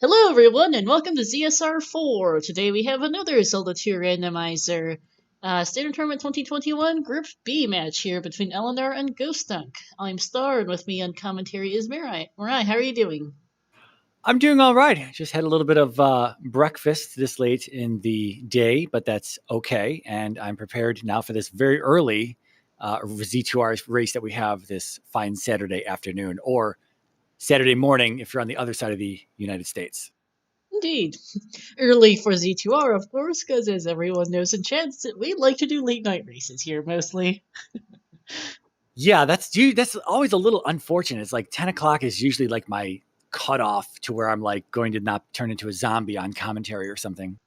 Hello everyone and welcome to ZSR4. Today we have another Zelda 2 Randomizer. Standard Tournament 2021 Group B match here between Ellendar and ghostDunk. I'm Star and with me on commentary is Mirai. Mirai, how are you doing? I'm doing all right. Just had a little bit of breakfast this late in the day, but that's okay. And I'm prepared now for this very early Z2R race that we have this fine Saturday afternoon or Saturday morning if you're on the other side of the United States. Indeed. Early for Z2R, of course, because as everyone knows in chat, we like to do late night races here mostly. Yeah, that's always a little unfortunate. It's like 10 o'clock is usually like my cutoff to where I'm like going to not turn into a zombie on commentary or something.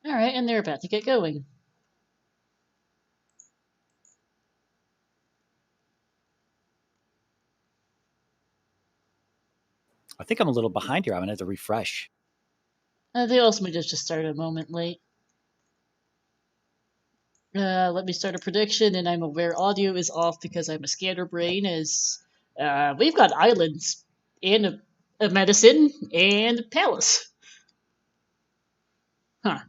All right, and they're about to get going. I think I'm a little behind here. I'm going to have to refresh. They also might just started a moment late. Let me start a prediction, and I'm aware audio is off because I'm a scatterbrain. We've got islands and a medicine and a palace. Huh.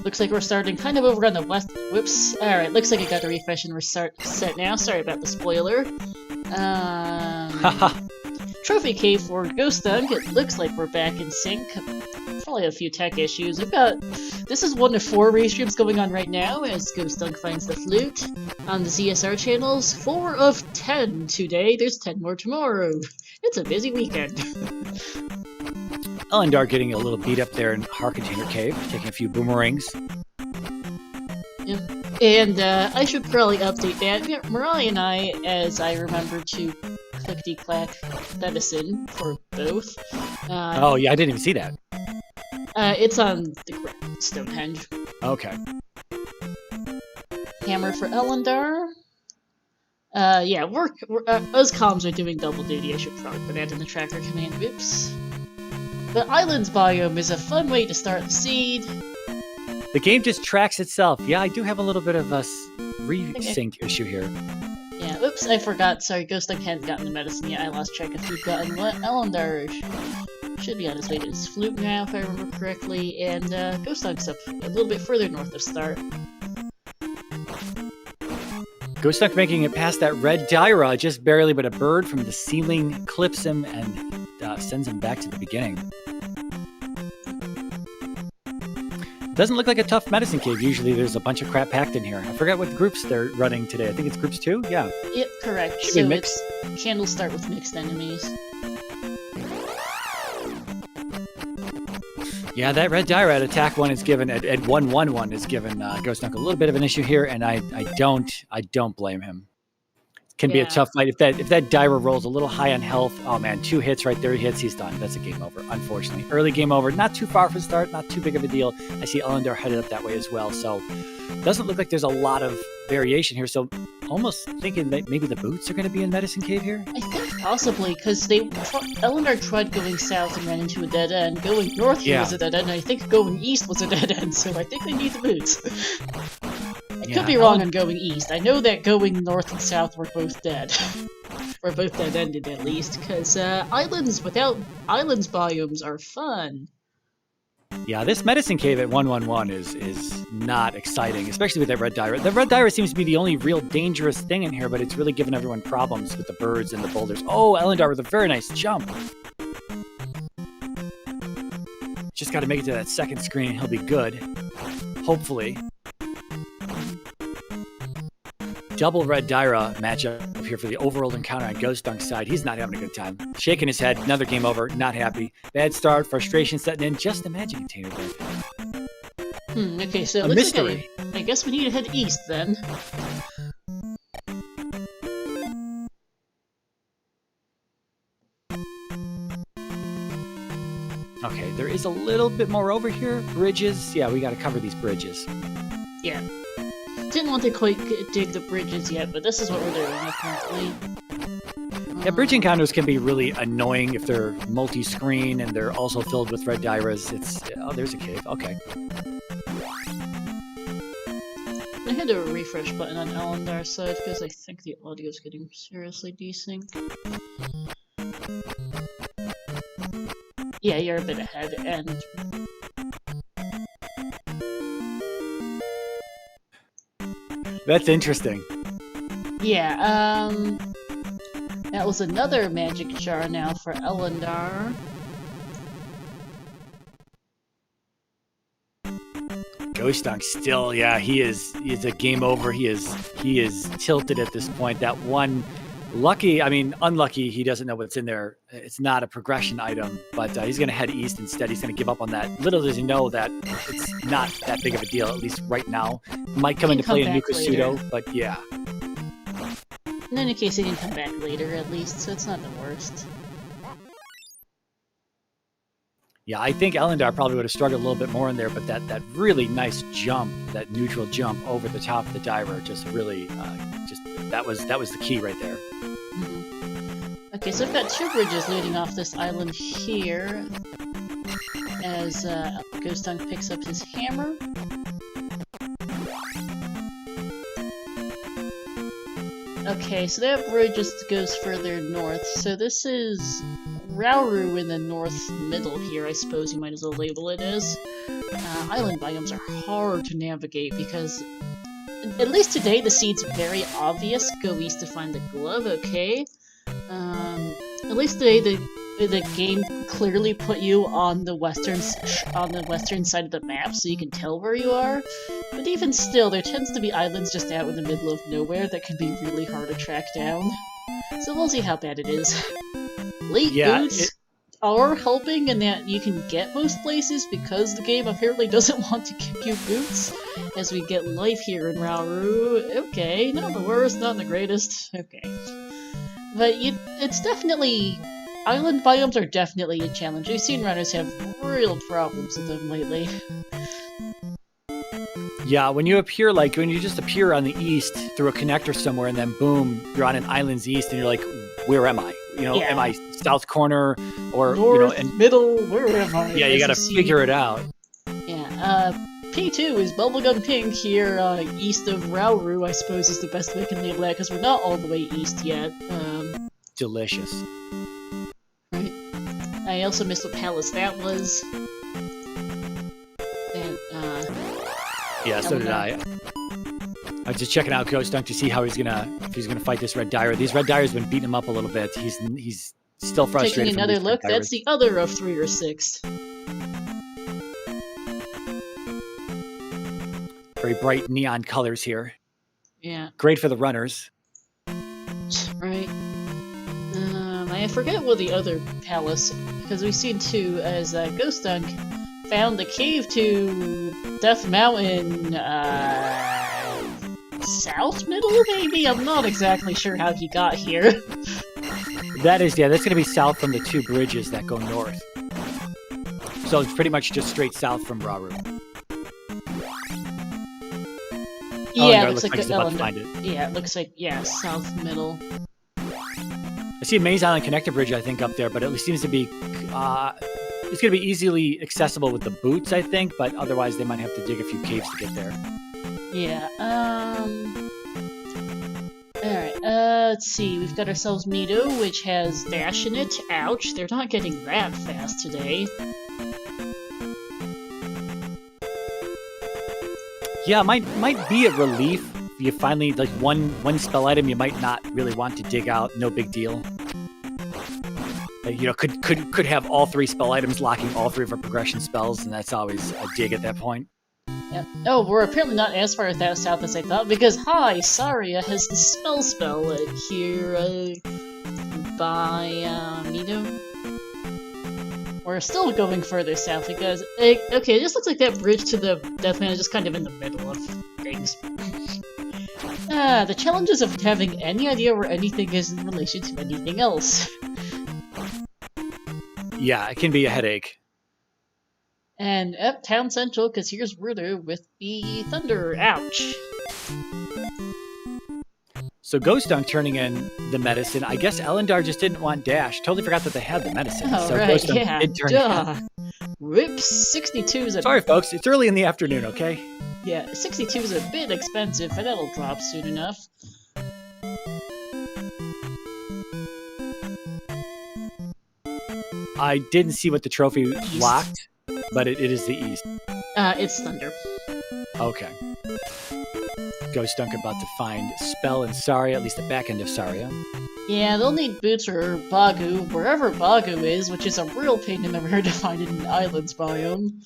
Looks like we're starting kind of over on the west. Whoops. Alright, looks like I got to refresh and restart set now. Sorry about the spoiler. Trophy cave for ghostDunk. It looks like we're back in sync. Probably a few tech issues. This is 1 of 4 race streams going on right now as ghostDunk finds the flute on the ZSR channels. 4 of 10 today. There's 10 more tomorrow. It's a busy weekend. Ellendar getting a little beat up there in Heart Container Cave, taking a few boomerangs. Yeah. And I should probably update that. Yeah, Mirai and I, as I remember to clickety-clack medicine for both. Oh, yeah, I didn't even see that. It's on the Stonehenge. Okay. Hammer for Ellendar. Yeah, us comms are doing double duty. I should probably put that in the tracker command. Oops. The Islands biome is a fun way to start the seed. The game just tracks itself. Yeah, I do have a little bit of a resync issue here. Yeah, oops, I forgot. Sorry, ghostDunk hadn't gotten the medicine yet. I lost track of who'd gotten what. Ellendar should be on his way to his flute now, if I remember correctly, and ghostDunk's up a little bit further north of start. ghostDunk making it past that red Dyra, just barely, but a bird from the ceiling clips him and sends him back to the beginning. Doesn't look like a tough medicine cave. Usually there's a bunch of crap packed in here. I forgot what groups they're running today. I think it's groups 2? Yeah. Yep, correct. Should be mixed. Candles start with mixed enemies. Yeah, that red Dyra at attack 1 is given, at 1-1-1 is given ghostDunk a little bit of an issue here, and I don't blame him. Can be a tough fight. If that Dyra rolls a little high on health, oh man, 2 hits right there, he hits, he's done. That's a game over, unfortunately. Early game over, not too far from start, not too big of a deal. I see Ellendar headed up that way as well, so doesn't look like there's a lot of variation here. So almost thinking that maybe the boots are going to be in Medicine Cave here? I think possibly, because Ellendar tried going south and ran into a dead end. Going north was a dead end, and I think going east was a dead end, so I think they need the boots. I could be wrong on going east. I know that going north and south were both dead. Or both dead-ended, at least, because islands biomes are fun. Yeah, this Medicine Cave at 1-1-1 is not exciting, especially with that red Dyra. The red Dyra seems to be the only real dangerous thing in here, but it's really given everyone problems with the birds and the boulders. Oh, Ellendar with a very nice jump. Just got to make it to that second screen. He'll be good. Hopefully. Double red Dyra matchup here for the overall encounter on ghostDunk's side. He's not having a good time. Shaking his head. Another game over. Not happy. Bad start. Frustration setting in. Just a magic container there. Okay, so a mystery. Like I guess we need to head east then. Okay, there is a little bit more over here. Bridges. Yeah, we got to cover these bridges. Yeah. Didn't want to quite dig the bridges yet, but this is what we're doing apparently. Yeah, bridge encounters can be really annoying if they're multi-screen and they're also filled with red Dyras. Oh, there's a cave. Okay. I had a refresh button on Ellendar's side because I think the audio is getting seriously desync. Yeah, you're a bit ahead, and that's interesting. Yeah, that was another magic jar now for Ellendar. ghostDunk still, yeah, he's a game over. He is tilted at this point. That one unlucky, he doesn't know what's in there. It's not a progression item, but he's going to head east instead. He's going to give up on that. Little does he know that it's not that big of a deal, at least right now. Might come into play in Nuka-Pseudo, but yeah. In any case, he can come back later at least, so it's not the worst. Yeah, I think Ellendar probably would have struggled a little bit more in there, but that really nice jump, that neutral jump over the top of the Dyra, just really, that was the key right there. Mm-hmm. Okay, so I've got two bridges leading off this island here, as ghostDunk picks up his hammer. Okay, so that bridge just goes further north, so this is Rauru in the north middle here, I suppose you might as well label it as. Island biomes are hard to navigate because, at least today, the seed's very obvious. Go east to find the glove, okay. At least today the game clearly put you on the western side of the map so you can tell where you are. But even still, there tends to be islands just out in the middle of nowhere that can be really hard to track down. So we'll see how bad it is. Late boots are helping in that you can get most places because the game apparently doesn't want to give you boots as we get life here in Rauru. Okay, not the worst, not the greatest. Okay. But it's definitely... Island biomes are definitely a challenge. We've seen runners have real problems with them lately. Yeah, when you just appear on the east through a connector somewhere and then boom, you're on an island's east and you're like, where am I? Am I south corner or north, middle, where am I? Yeah, you gotta figure it out. Yeah, P2 is bubblegum pink here, east of Rauru, I suppose is the best way I can label that, because we're not all the way east yet. Delicious. Right. I also missed what palace that was. And, yeah, so did I. I was just checking out ghostDunk to see how if he's gonna fight this red Dyra. These red Dyra's been beating him up a little bit. He's still frustrated. Taking another look, that's the other of 3 or 6. Very bright neon colors here. Yeah. Great for the runners. Right. I forget what the other palace, because we've seen two as ghostDunk found the cave to Death Mountain, south middle, maybe? I'm not exactly sure how he got here. That's gonna be south from the 2 bridges that go north. So it's pretty much just straight south from Rauru. Yeah, it looks like he's about to find it. Yeah, it looks like, south middle. I see a Maze Island connector bridge, I think, up there, but it seems to be, it's going to be easily accessible with the boots, I think, but otherwise they might have to dig a few caves to get there. Yeah, alright, let's see, we've got ourselves Mido, which has dash in it. Ouch, they're not getting that fast today. Yeah, might be a relief. You finally, like, one spell item you might not really want to dig out, no big deal. Could have all 3 spell items locking all 3 of our progression spells, and that's always a dig at that point. Yep. Oh, we're apparently not as far south as I thought, because Saria has the spell here by Mido. We're still going further south because okay, it just looks like that bridge to the Deathman is just kind of in the middle of things. The challenges of having any idea where anything is in relation to anything else. Yeah, it can be a headache. And up Town Central, because here's Ruder with the Thunder. Ouch. So ghostDunk turning in the medicine. I guess Ellendar just didn't want dash. Totally forgot that they had the medicine. Oh, so right, ghostDunk yeah. did turn in. Rip 62 is a... Sorry, folks. It's early in the afternoon, okay? Yeah, 62 is a bit expensive, but that'll drop soon enough. I didn't see what the trophy locked, but it is the East. It's Thunder. Okay. ghostDunk about to find Spell and Saria, at least the back end of Saria. Yeah, they'll need Boots or Bagu, wherever Bagu is, which is a real pain in the rear to find in an Islands biome.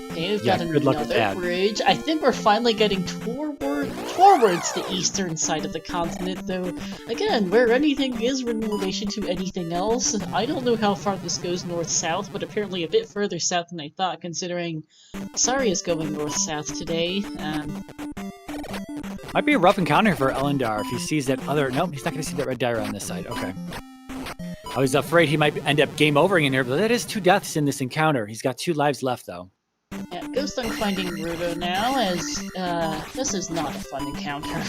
Okay, we've got another bridge. I think we're finally getting towards the eastern side of the continent, though, again, where anything is in relation to anything else. I don't know how far this goes north-south, but apparently a bit further south than I thought, considering Saria's going north-south today. Might be a rough encounter for Ellendar if he sees that other... Nope, he's not going to see that red dire on this side. Okay. I was afraid he might end up game overing in here, but that is 2 deaths in this encounter. He's got 2 lives left, though. Yeah, ghostDunk finding Rudo now, as, this is not a fun encounter.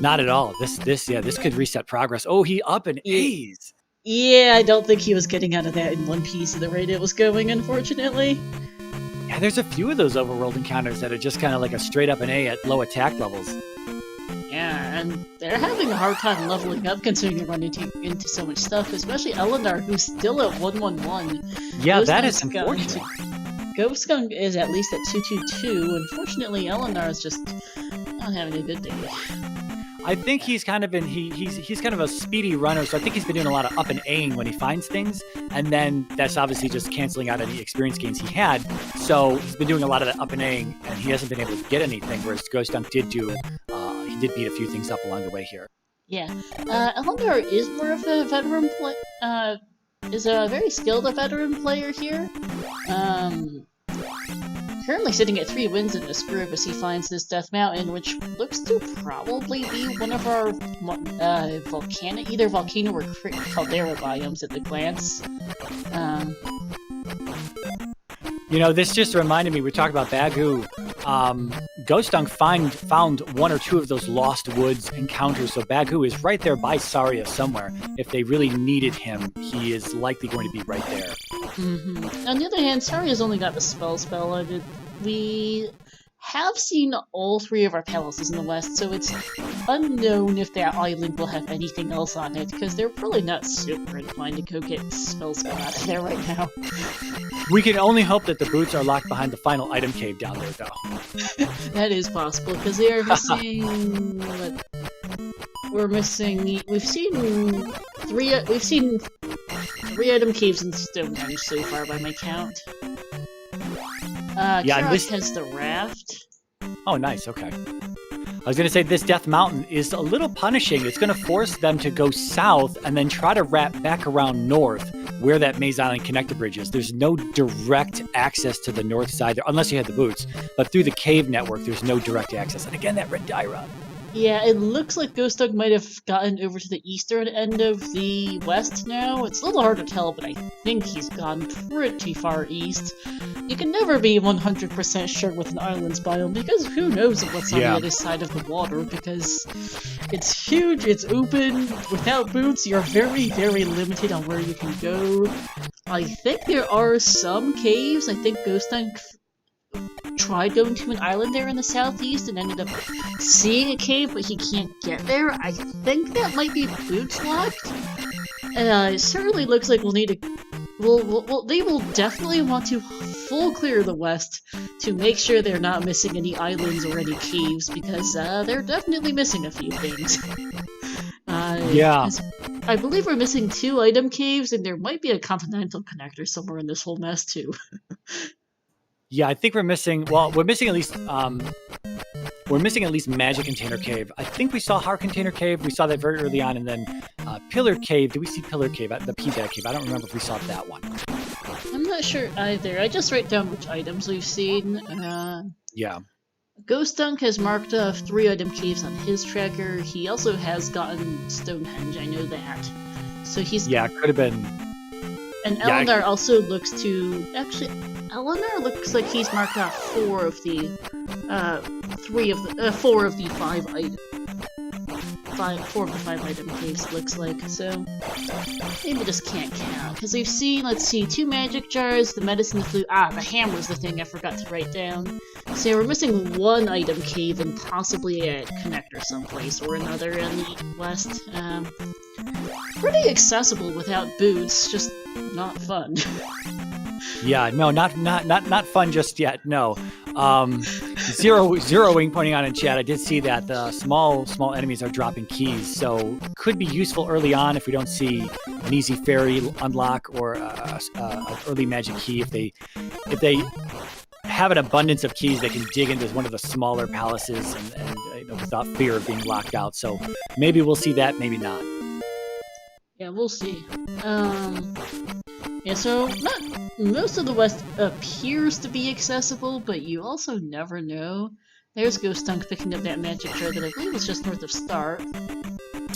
Not at all. This could reset progress. Oh, he up an A's! Yeah, I don't think he was getting out of that in one piece of the rate it was going, unfortunately. Yeah, there's a few of those overworld encounters that are just kind of like a straight up an A at low attack levels. Yeah, and they're having a hard time leveling up considering they're running into so much stuff, especially Ellendar, who's still at 111. Yeah, that is unfortunate. ghostDunk is at least at 222. Unfortunately, Ellendar is just not having a good day. I think he's kind of been he's kind of a speedy runner, so I think he's been doing a lot of up and A-ing when he finds things, and then that's obviously just canceling out any experience gains he had. So he's been doing a lot of that up and A-ing, and he hasn't been able to get anything. Whereas ghostDunk did beat a few things up along the way here. Yeah, Ellendar is more of a veteran is a very skilled veteran player here. Currently sitting at 3 wins in this group as he finds this Death Mountain, which looks to probably be one of our either volcano or caldera biomes at the glance. You know, this just reminded me, we talked about Bagu. ghostDunk found 1 or 2 of those Lost Woods encounters, so Bagu is right there by Saria somewhere. If they really needed him, he is likely going to be right there. Mm-hmm. On the other hand, Saria's only got the spell. We have seen all 3 of our palaces in the west, so it's unknown if that island will have anything else on it, because they're probably not super inclined to go get spell out of there right now. We can only hope that the boots are locked behind the final item cave down there, though. That is possible, because they are missing... We've seen 3 item caves in Stonehenge so far by my count. Yeah, Kirak has the raft. Oh, nice, okay. I was going to say, this Death Mountain is a little punishing. It's going to force them to go south and then try to wrap back around north where that Maze Island connector bridge is. There's no direct access to the north side there, unless you had the boots. But through the cave network, there's no direct access. And again, that red Dyra. Yeah, it looks like ghostDunk might have gotten over to the eastern end of the west now. It's a little hard to tell, but I think he's gone pretty far east. You can never be 100% sure with an islands biome, because who knows what's on the other side of the water, because it's huge, it's open. Without boots, you're very, very limited on where you can go. I think there are some caves. I think ghostDunk tried going to an island there in the southeast and ended up seeing a cave, but he can't get there. I think that might be boots locked. It certainly looks like we'll need to... they will definitely want to full clear the west to make sure they're not missing any islands or any caves, because they're definitely missing a few things. Yeah. I believe we're missing 2 item caves, and there might be a continental connector somewhere in this whole mess, too. Yeah, I think we're missing... Well, we're missing at least... We're missing at least Magic Container Cave. I think we saw Heart Container Cave. We saw that very early on, and then Pillar Cave. Did we see Pillar Cave? The P-Bag Cave. I don't remember if we saw that one. I'm not sure either. I just write down which items we've seen. Yeah. ghostDunk has marked off 3 item caves on his tracker. He also has gotten Stonehenge, I know that. So he's... Yeah, it could have been... And Ellendar also looks to... Actually, Ellendar looks like he's marked off 4 of the 4 of the 5 items. 4 of the 5 item caves, looks like, so maybe just can't count. Because we've seen, let's see, 2 magic jars, the medicine, the flute, the hammer's the thing I forgot to write down. So yeah, we're missing 1 item cave and possibly a connector someplace or another in the west. Pretty accessible without boots, just not fun. Yeah, no, not fun just yet, no. Zeroing pointing out in chat, I did see that the small enemies are dropping keys, so could be useful early on if we don't see an easy fairy unlock or an early magic key. If they have an abundance of keys, they can dig into one of the smaller palaces and without fear of being locked out. So maybe we'll see that, maybe not. Yeah, we'll see. Yeah, so most of the west appears to be accessible, but you also never know. There's ghostDunk picking up that magic jar that I believe was just north of Star.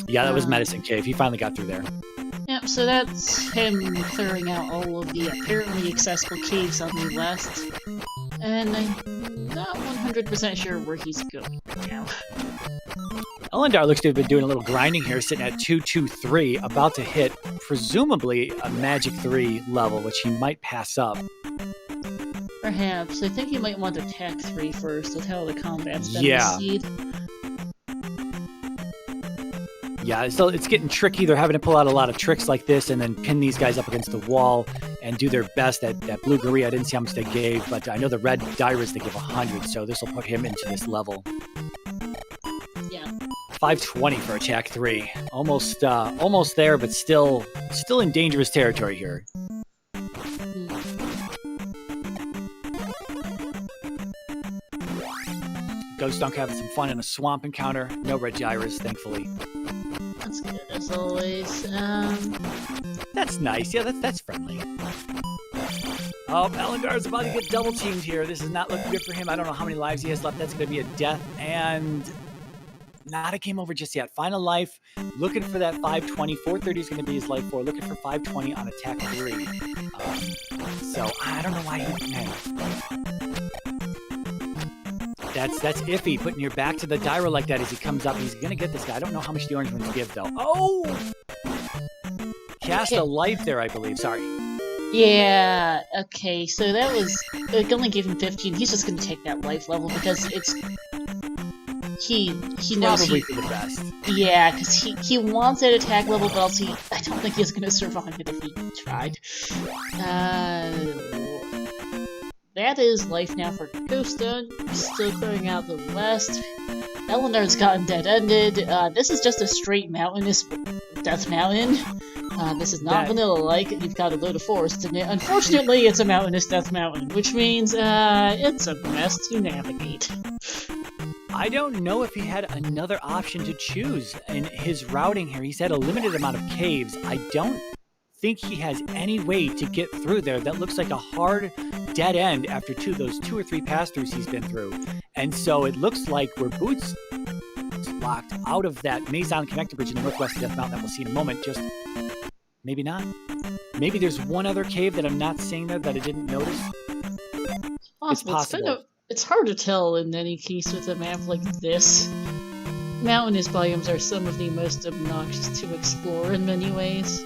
Yeah, that was Medicine Cave. He finally got through there. Yep, so that's him clearing out all of the apparently accessible caves on the west. And I'm not 100% sure where he's going now. Ellendar looks to have been doing a little grinding here, sitting at 223, about to hit, presumably, a Magic 3 level, which he might pass up. Perhaps. I think he might want to attack 3 first, with how the combat's been received. Yeah, so it's getting tricky. They're having to pull out a lot of tricks like this and then pin these guys up against the wall and do their best. That blue Guri, I didn't see how much they gave, but I know the red Dyras, they give 100, so this will put him into this level. Yeah. 520 for attack 3. Almost there, but still in dangerous territory here. ghostDunk having some fun in a swamp encounter. No red gyres, thankfully. That's good, as always. That's nice. Yeah, that's friendly. Oh, Ellendar's about to get double teamed here. This is not looking good for him. I don't know how many lives he has left. That's going to be a death, and not a game over just yet. Final life, looking for that 520. 430 is going to be his life 4. Looking for 520 on attack 3. So I don't know why That's iffy, putting your back to the Dyra like that as he comes up. He's going to get this guy. I don't know how much the orange ones give, though. Oh! Cast a life there, I believe. Sorry. Yeah, okay, so that was... It only gave him 15. He's just going to take that life level because it's... He knows probably for the best. Yeah, because he wants that attack level, but also I don't think he's going to survive it if he tried. That is life now for ghostDunk. Still clearing out the west. Ellendar's gotten dead-ended. This is just a straight mountainous death mountain. This is not vanilla-like. You've got a load of forest in it. Unfortunately, it's a mountainous death mountain, which means it's a mess to navigate. I don't know if he had another option to choose in his routing here. He's had a limited amount of caves. I don't think he has any way to get through there. That looks like a hard dead end after those two or three pass-throughs he's been through. And so it looks like we're boots locked out of that Maison connector bridge in the northwest of Death Mountain that we'll see in a moment. Just maybe not. Maybe there's one other cave that I'm not seeing there that I didn't notice. It's possible. It's hard to tell in any case with a map like this. Mountainous biomes are some of the most obnoxious to explore in many ways.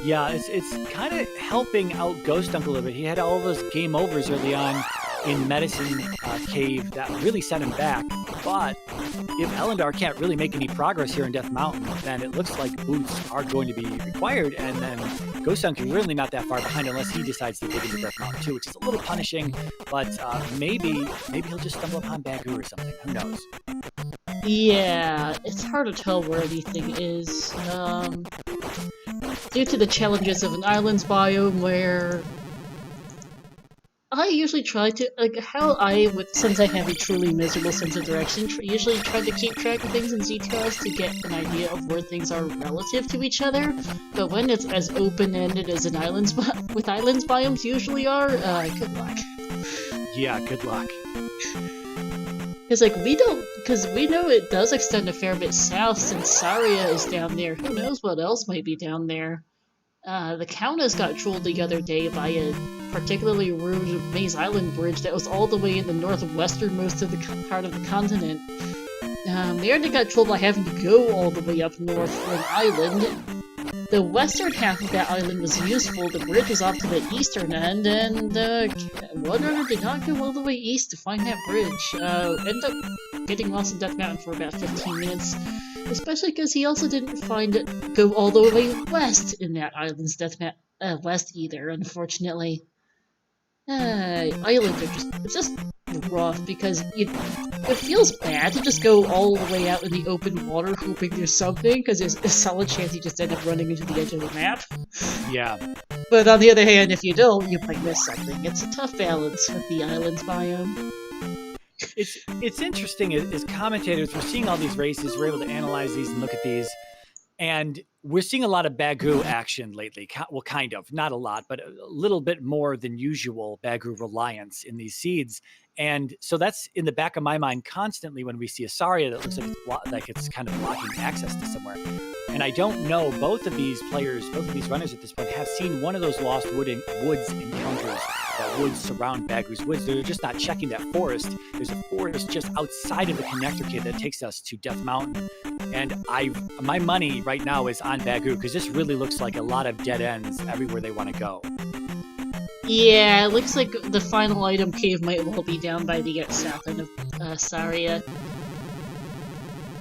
Yeah, it's kind of helping out ghostDunk a little bit. He had all those game overs early on in Medicine Cave that really set him back. But if Ellendar can't really make any progress here in Death Mountain, then it looks like boots are going to be required, and then ghostDunk is really not that far behind unless he decides to dig into Death Mountain too, which is a little punishing, but maybe he'll just stumble upon Bagu or something. Who knows? Yeah, it's hard to tell where anything is. Due to the challenges of an islands biome where I usually try to, since I have a truly miserable sense of direction, usually try to keep track of things in ZTRs to get an idea of where things are relative to each other, but when it's as open-ended as an islands biomes usually are, good luck. Yeah, good luck. Because we know it does extend a fair bit south since Saria is down there. Who knows what else might be down there? The Countess got trolled the other day by a particularly rude Maze Island Bridge that was all the way in the northwesternmost of the part of the continent. They already got trouble by having to go all the way up north for an island. The western half of that island was useful, the bridge was off to the eastern end, and one runner did not go all the way east to find that bridge. Ended up getting lost in Death Mountain for about 15 minutes, especially because he also didn't go all the way west in that island's west either, unfortunately. Islands are just rough because it feels bad to just go all the way out in the open water hoping there's something, because there's a solid chance you just end up running into the edge of the map. Yeah. But on the other hand, if you don't, you might miss something. It's a tough balance with the islands biome. It's interesting as commentators, we're seeing all these races, we're able to analyze these and look at these, and we're seeing a lot of Bagoo action lately. Well, kind of. Not a lot, but a little bit more than usual Bagoo reliance in these seeds. And so that's in the back of my mind constantly when we see a Saria that looks like it's kind of blocking access to somewhere. And I don't know, both of these runners at this point have seen one of those lost woods encounters that would surround Bagoo's Woods. They're just not checking that forest. There's a forest just outside of the connector kit that takes us to Death Mountain. And my money right now is on Bagoo, because this really looks like a lot of dead ends everywhere they want to go. Yeah, it looks like the final item cave might well be down by the south end of Saria.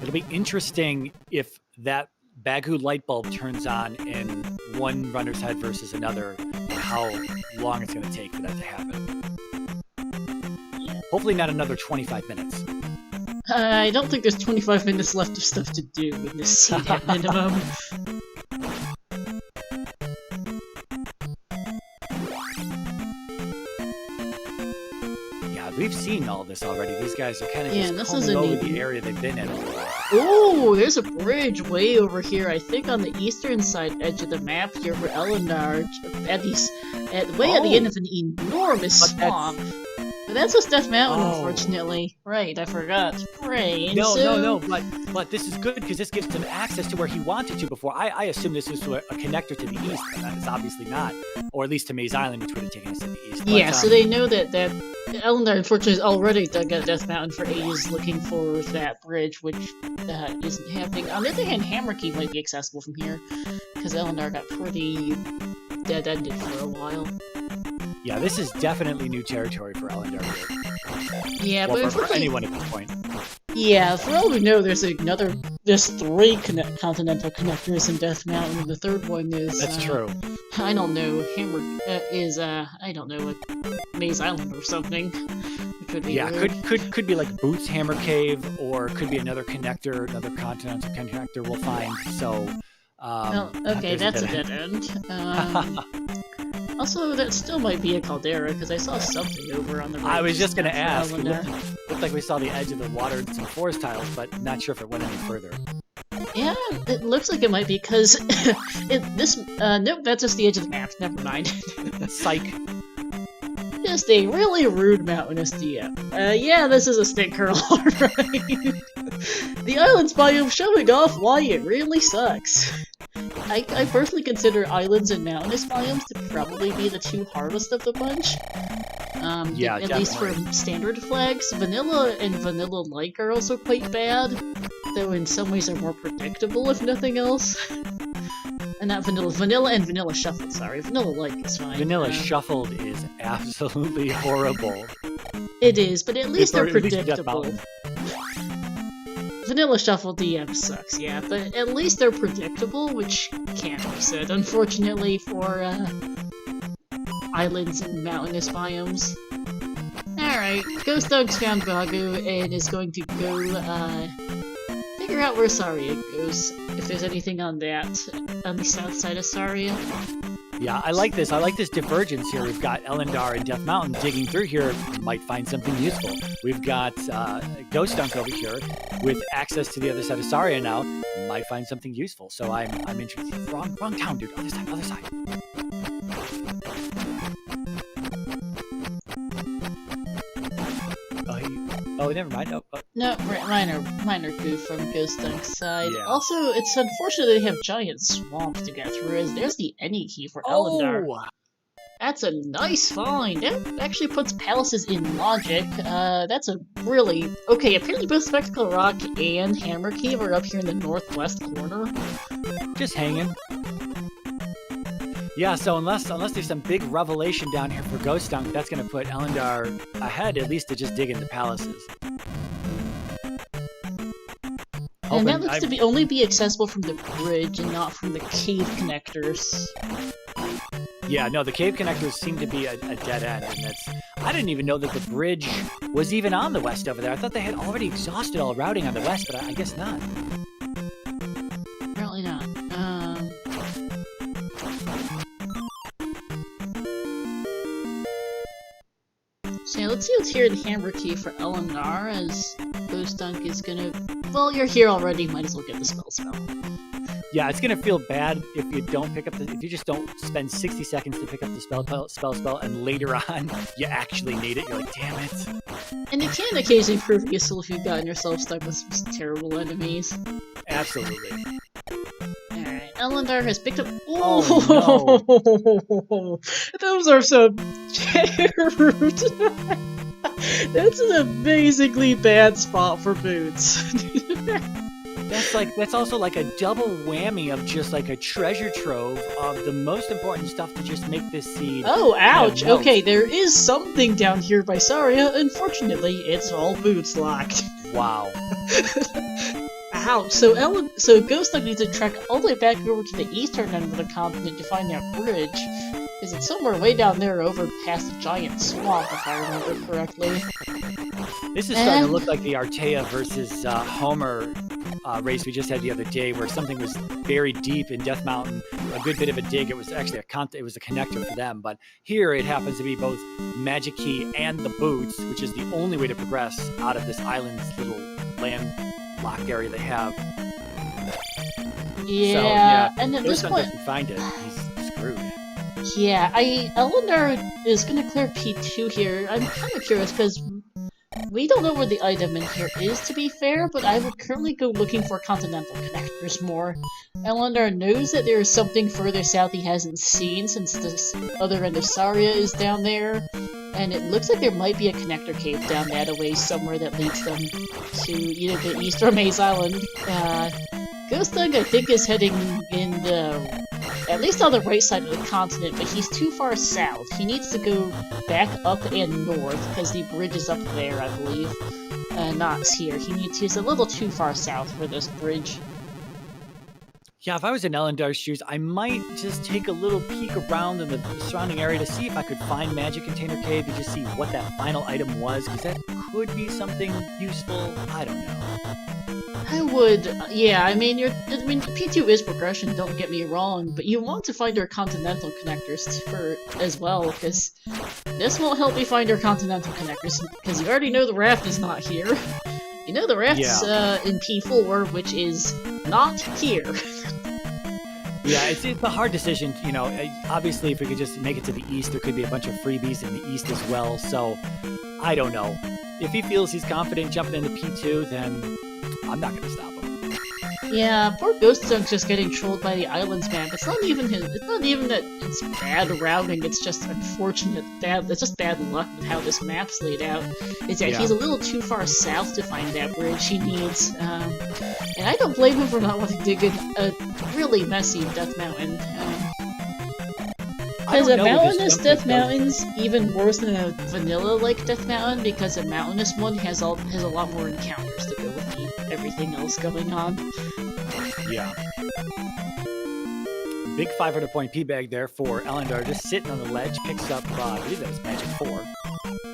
It'll be interesting if that Bagoo light bulb turns on in one runner's head versus another, and how long it's going to take for that to happen. Yeah. Hopefully not another 25 minutes. I don't think there's 25 minutes left of stuff to do in this seed at minimum. Yeah, we've seen all this already. These guys are kind of just combing over the area they've been in. Oh, there's a bridge way over here, I think on the eastern side edge of the map here for Ellendar, at the end of an enormous swamp. But that's just Death Mountain, unfortunately. Right, I forgot. Right. No. But this is good because this gives him access to where he wanted to before. I assumed this was a connector to the east, and that is obviously not. Or at least to Maze Island, which would have taken us to the east. But, yeah, so they know that Ellendar, unfortunately, has already dug out Death Mountain for ages looking for that bridge, which isn't happening. On the other hand, Hammer Key might be accessible from here, because Ellendar got pretty dead-ended for a while. Yeah, this is definitely new territory for Ellendar. Yeah, well, but for anyone at this point. Yeah, for all we know, there's 3 continental connectors in Death Mountain, and the third one is... That's true. I don't know, I don't know, a Maze Island or something. Could be could be like Boots Hammer Cave, or could be another connector, another continental connector we'll find, so... okay, that's a dead end. Also, that still might be a caldera, because I saw something over on the right. I was just going to ask. It looked like we saw the edge of the water and some forest tiles, but not sure if it went any further. Yeah, it looks like it might be, because nope, that's just the edge of the map. Never mind. Psych. Just a really rude mountainous DM. Yeah, this is a stink curl, alright. The islands biome showing off why it really sucks. I personally consider islands and mountainous biomes to probably be the 2 hardest of the bunch. Yeah, at least for standard flags. Vanilla and Vanilla-like are also quite bad, though in some ways are more predictable if nothing else. And not Vanilla and Vanilla Shuffled, sorry. Vanilla-like is fine. Vanilla Shuffled is absolutely horrible. It is, but at least they're predictable. Vanilla Shuffle DM sucks, yeah, but at least they're predictable, which can't be said, unfortunately, for islands and mountainous biomes. Alright, ghostDunk's found Bagoo and is going to go figure out where Saria goes, if there's anything on the south side of Saria. Yeah, I like this. I like this divergence here. We've got Ellendar and Death Mountain digging through here. Might find something useful. We've got ghostDunk over here with access to the other side of Saria now. Might find something useful. So I'm interested. Wrong town, dude. Other side. Oh, never mind. No, minor goof from ghostDunk's side. Yeah. Also, it's unfortunate they have giant swamps to get through, as there's the any key for Ellendar. That's a nice find. That actually puts palaces in logic. That's a really... Okay, apparently both Spectacle Rock and Hammer Cave are up here in the northwest corner. Just hanging. Yeah, so unless there's some big revelation down here for ghostDunk, that's going to put Ellendar ahead, at least to just dig into palaces. And that looks to only be accessible from the bridge and not from the cave connectors. Yeah, no, the cave connectors seem to be a dead end, and I didn't even know that the bridge was even on the west over there. I thought they had already exhausted all routing on the west, but I guess not. Apparently not. So yeah, let's see what's here in Hammer Key for Ellendar, as ghostDunk is gonna... Well, you're here already, might as well get the spell. Yeah, it's gonna feel bad if you don't pick up if you just don't spend 60 seconds to pick up the spell, and later on you actually need it. You're like, damn it. And it can occasionally prove useful if you've gotten yourself stuck with some terrible enemies. Absolutely. Alright, Ellendar has picked up... Oh, no. Those are some rude. That's an amazingly bad spot for boots. That's also like a double whammy of just like a treasure trove of the most important stuff to just make this seed. Oh, ouch! Okay, there is something down here by Saria. Unfortunately, it's all boots locked. Wow. Ow! So ghostDunk needs to trek all the way back over to the eastern end of the continent to find that bridge. Because it's somewhere way down there over past a giant swamp, if I remember correctly. This is starting to look like the Artea versus Homer race we just had the other day, where something was buried deep in Death Mountain, a good bit of a dig. It was actually a connector for them, but here it happens to be both Magic Key and the boots, which is the only way to progress out of this island's little landlocked area they have. Yeah, so, and at this point, doesn't find it, he's screwed. Yeah, Ellendar is gonna clear P2 here. I'm kind of curious because we don't know where the item in here is, to be fair, but I would currently go looking for continental connectors more. Ellendar knows that there is something further south he hasn't seen since this other end of Saria is down there, and it looks like there might be a connector cave down that away somewhere that leads them to either the east or Maze Island. ghostDunk, I think, is heading in the... at least on the right side of the continent, but he's too far south. He needs to go back up and north, because the bridge is up there, I believe. Not here. He's a little too far south for this bridge. Yeah, if I was in Ellendar's shoes, I might just take a little peek around in the surrounding area to see if I could find Magic Container Cave to just see what that final item was, because that could be something useful. I don't know. I would, yeah, I mean, P2 is progression, don't get me wrong, but you want to find your continental connectors as well, because this won't help you find your continental connectors, because you already know the raft is not here. You know the raft's in P4, which is not here. Yeah, it's a hard decision, you know. Obviously, if we could just make it to the east, there could be a bunch of freebies in the east as well, so I don't know. If he feels he's confident jumping into P2, then I'm not going to stop him. Yeah, poor ghostDunk's just getting trolled by the islands map. It's not even that it's bad routing, it's just unfortunate it's just bad luck with how this map's laid out. He's a little too far south to find that bridge he needs. And I don't blame him for not wanting to dig in a really messy Death Mountain. Because a mountainous Death Mountain's even worse than a vanilla-like Death Mountain, because a mountainous one has a lot more encounters to go with everything else going on. Yeah. Big 500-point P-bag there for Ellendar, just sitting on the ledge, picks up, I believe that was Magic 4.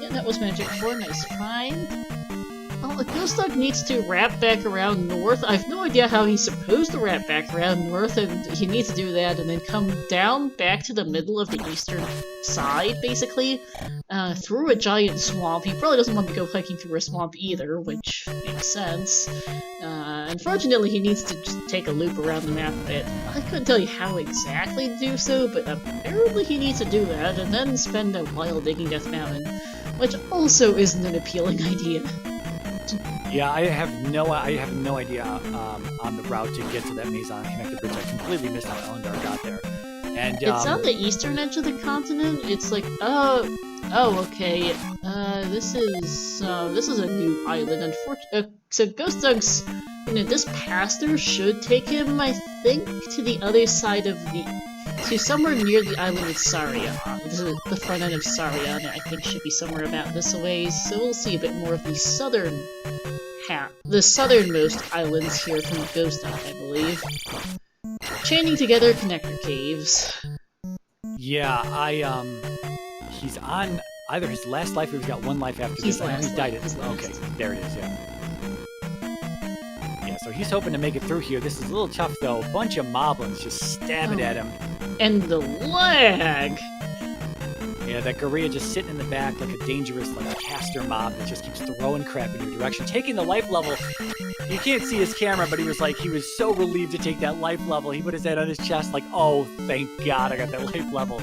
Yeah, that was Magic 4, nice find. Well, ghostDunk needs to wrap back around north. I have no idea how he's supposed to wrap back around north, and he needs to do that and then come down back to the middle of the eastern side, basically, through a giant swamp. He probably doesn't want to go hiking through a swamp either, which makes sense. Unfortunately, he needs to just take a loop around the map a bit. I couldn't tell you how exactly to do so, but apparently he needs to do that, and then spend a while digging Death Mountain, which also isn't an appealing idea. Yeah, I have no idea on the route to get to that Maze Island Connector Bridge. I completely missed how Ellendar got there. And it's on the eastern edge of the continent. It's like, oh, okay. This is a new island. Unfortunately, so ghostDunk's, this pastor should take him, I think, to the other side of to somewhere near the island of Saria. The front end of Saria, and I think should be somewhere about this away. So we'll see a bit more of the southernmost islands here from ghostDunk, I believe. Chaining together connector caves. Yeah, he's on either his last life or he's got one life after this. He's died. Okay, there it is, yeah. Yeah, so he's hoping to make it through here. This is a little tough, though. A bunch of moblins just stabbing at him. And the lag! Yeah, that gorilla just sitting in the back like a dangerous, like, caster mob that just keeps throwing crap in your direction. Taking the life level. You can't see his camera, but he was so relieved to take that life level. He put his head on his chest like, oh, thank God I got that life level.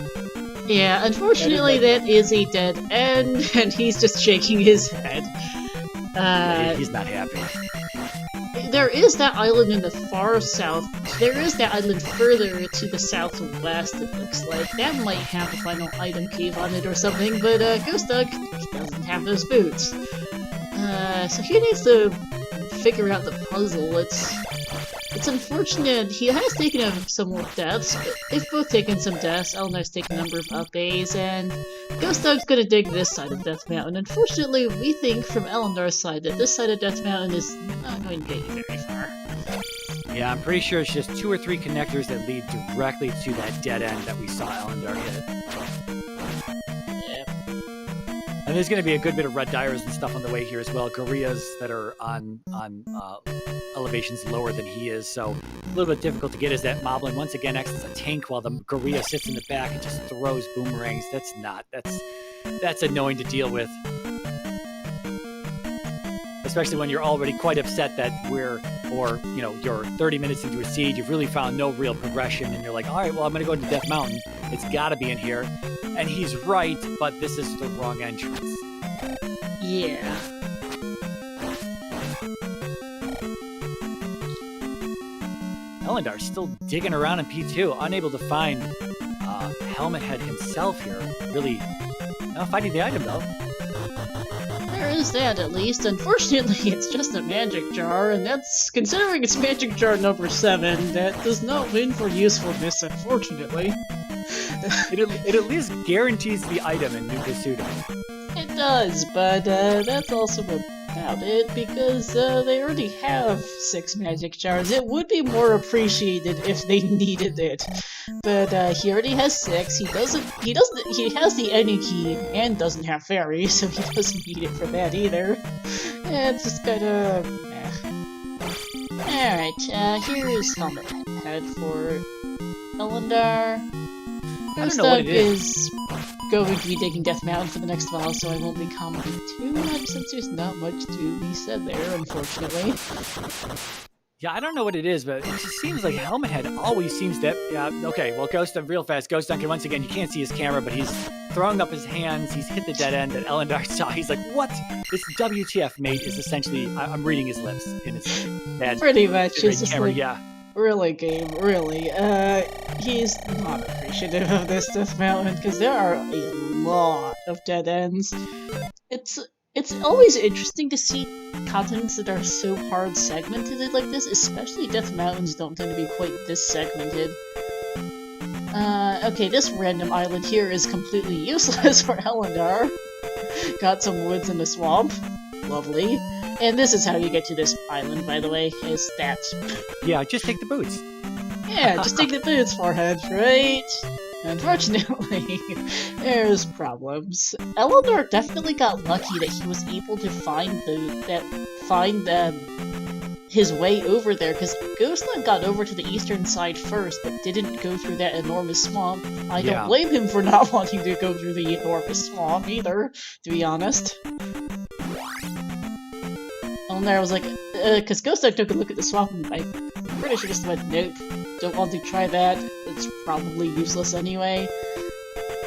Yeah, unfortunately that is a dead end, and he's just shaking his head. Yeah, he's not happy. There is that island in the far south. There is that island further to the southwest, it looks like. That might have the final item cave on it or something, but ghostDunk doesn't have those boots. So he needs to figure out the puzzle. It's unfortunate. He has taken some more deaths, but they've both taken some deaths. Ellendar's taken a number of up A's, and ghostDunk's gonna dig this side of Death Mountain. Unfortunately, we think from Ellendar's side that this side of Death Mountain is not going to get you very far. Yeah, I'm pretty sure it's just 2 or 3 connectors that lead directly to that dead end that we saw Ellendar hit. And there's going to be a good bit of red dyers and stuff on the way here as well. Gorillas that are on elevations lower than he is, so a little bit difficult to get as that moblin once again acts as a tank while the gorilla sits in the back and just throws boomerangs. That's annoying to deal with. Especially when you're already quite upset that you're 30 minutes into a siege, you've really found no real progression, and you're like, all right, well, I'm going to go to Death Mountain. It's got to be in here. And he's right, but this is the wrong entrance. Yeah. Ellendar's still digging around in P2, unable to find Helmet Head himself here. Really not finding the item, though. There is that, at least. Unfortunately, it's just a magic jar, and that's, considering it's magic jar number 7, that does not win for usefulness, unfortunately. It at least guarantees the item in New Kasuda. It does, but that's also about it, because they already have 6 magic jars. It would be more appreciated if they needed it. But he already has 6. He has the any key and doesn't have fairy, so he doesn't need it for that either. It's just kinda Alright, here is Helmet Head for Ellendar. ghostDunk is going to be digging Death Mountain for the next while, so I won't be commenting too much since there's not much to be said there, unfortunately. Yeah, I don't know what it is, but it just seems like Helmet Head always seems to... Yeah, okay, well, ghostDunk real fast. ghostDunk, and once again, you can't see his camera, but he's throwing up his hands. He's hit the dead end that Ellendar saw. He's like, what? This WTF, mate, is essentially... I'm reading his lips in his bad... Pretty much. He's just camera, like, yeah. Really, game, really. He's not appreciative of this Death Mountain, because there are a lot of dead ends. It's always interesting to see continents that are so hard segmented like this, especially Death Mountains don't tend to be quite this segmented. Okay, this random island here is completely useless for Ellendar. Got some woods in the swamp. Lovely. And this is how you get to this island, by the way, is that. Yeah, just take the boots. Yeah, just take the boots, Forehead, right? Unfortunately, there's problems. Ellendar definitely got lucky that he was able to find his way over there, because ghostDunk got over to the eastern side first, but didn't go through that enormous swamp. I don't blame him for not wanting to go through the enormous swamp either, to be honest. Ellendar was like, because ghostDunk took a look at the swamp, and I'm pretty sure just went, nope, don't want to try that, it's probably useless anyway.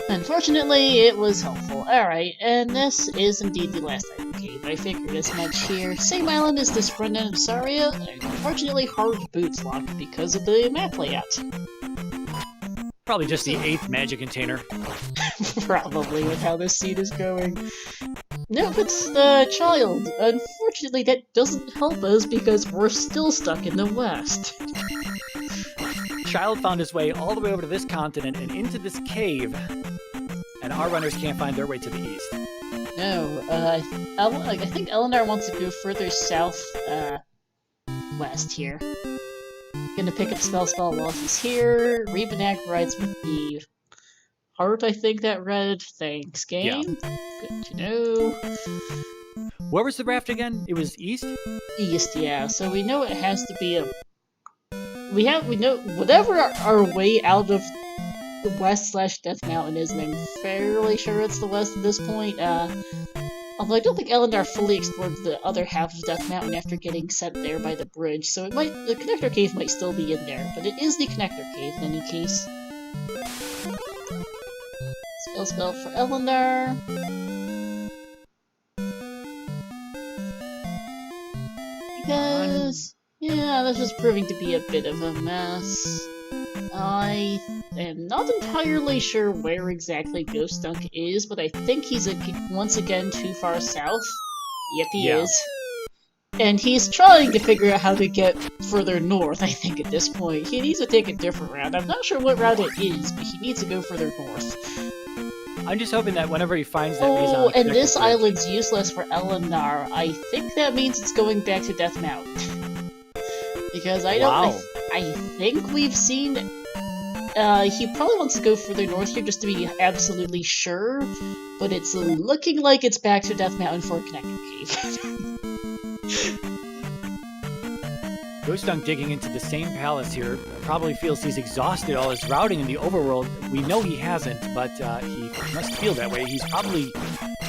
Unfortunately, it was helpful. Alright, and this is indeed the last item cave. I figured as much here. Same island as this front end of Saria, and unfortunately hard boots locked because of the map layout. Probably just the 8th magic container. Probably, with how this scene is going. No, it's the child. Unfortunately, that doesn't help us because we're still stuck in the West. Child found his way all the way over to this continent and into this cave, and our runners can't find their way to the east. No, I think Ellendar wants to go further south, west here. Gonna pick up Spell while he's here. Rebanak rides with the heart, I think that read. Thanks, game. Yeah. Good to know. Where was the raft again? It was east? East, yeah. So we know it has to be a... We know whatever our way out of the west/Death Mountain is, and I'm fairly sure it's the west at this point. Although I don't think Ellendar fully explored the other half of Death Mountain after getting sent there by the bridge, so the Connector Cave might still be in there, but it is the Connector Cave in any case. Spell for Ellendar. Because... yeah, this is proving to be a bit of a mess. I am not entirely sure where exactly ghostDunk is, but I think he's once again too far south. Yep, he is. And he's trying to figure out how to get further north, I think, at this point. He needs to take a different route. I'm not sure what route it is, but he needs to go further north. I'm just hoping that whenever he finds that Oh, and this island's useless for Ellendar. I think that means it's going back to Death Mountain. Because I don't... I think we've seen... he probably wants to go further north here just to be absolutely sure, but it's looking like it's back to Death Mountain for a Connector Cave. ghostDunk digging into the same palace here probably feels he's exhausted all his routing in the overworld. We know he hasn't, but he must feel that way. He's probably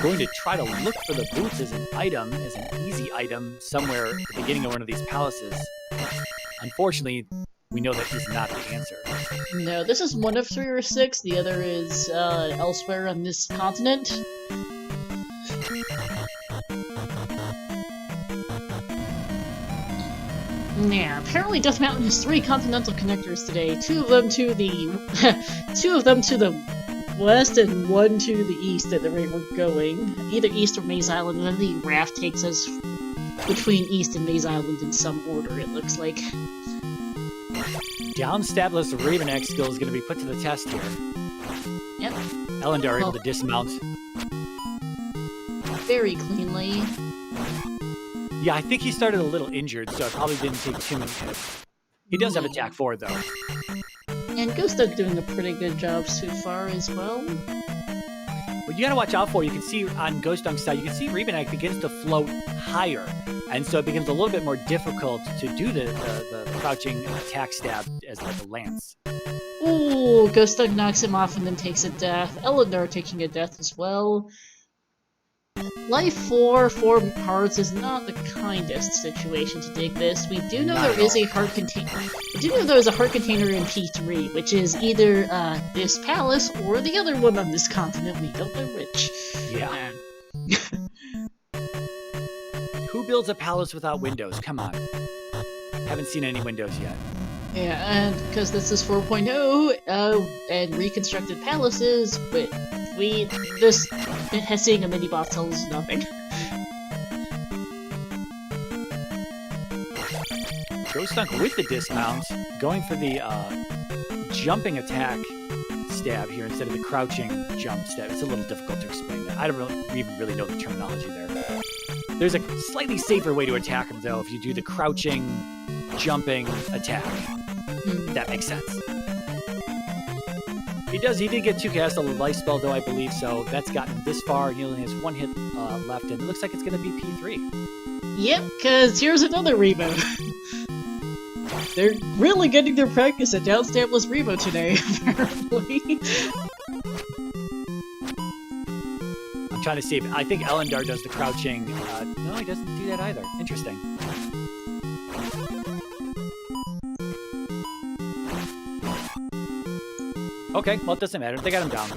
going to try to look for the boots as an item, as an easy item, somewhere at the beginning of one of these palaces. Unfortunately, we know that is not the answer. No, this is one of 3 or 6. The other is elsewhere on this continent. Yeah, apparently Death Mountain has 3 continental connectors today. 2 of them to the 2 of them to the west and 1 to the east at the rate we're going. Either east or Maze Island, and then the raft takes us between East and Maze Island in some order, it looks like. Downstabbless Ravenex skill is going to be put to the test here. Yep. Ellendar able to dismount. Very cleanly. Yeah, I think he started a little injured, so it probably didn't take too many hits. He does have attack 4, though. And ghostDunk doing a pretty good job so far as well. What you gotta watch out for, you can see on ghostDunk's side, you can see Rebanak begins to float higher. And so it becomes a little bit more difficult to do the crouching attack stab as like a lance. Ooh, ghostDunk knocks him off and then takes a death. Ellendar taking a death as well. Life 4 hearts is not the kindest situation to dig this. We do know there is a heart container. We do know there is a heart container in P3, which is either this palace or the other one on this continent. We don't know which. Yeah. Who builds a palace without windows? Come on. Haven't seen any windows yet. Yeah, and because this is 4.0, and reconstructed palaces, but this seeing a mini-boss tells us nothing. ghostDunk with the dismount, going for the jumping attack stab here instead of the crouching jump stab. It's a little difficult to explain that. I don't even really know the terminology there. There's a slightly safer way to attack him, though, if you do the crouching, jumping attack. That makes sense. He did get 2 casts on the life spell, though, I believe, so that's gotten him this far. He only has 1 hit left, and it looks like it's going to be P3. Yep, because here's another Rebo. They're really getting their practice at Downstampless Rebo today, apparently. I'm trying to see if... I think Ellendar does the crouching. No, he doesn't do that either. Interesting. Okay, well, it doesn't matter. They got him down.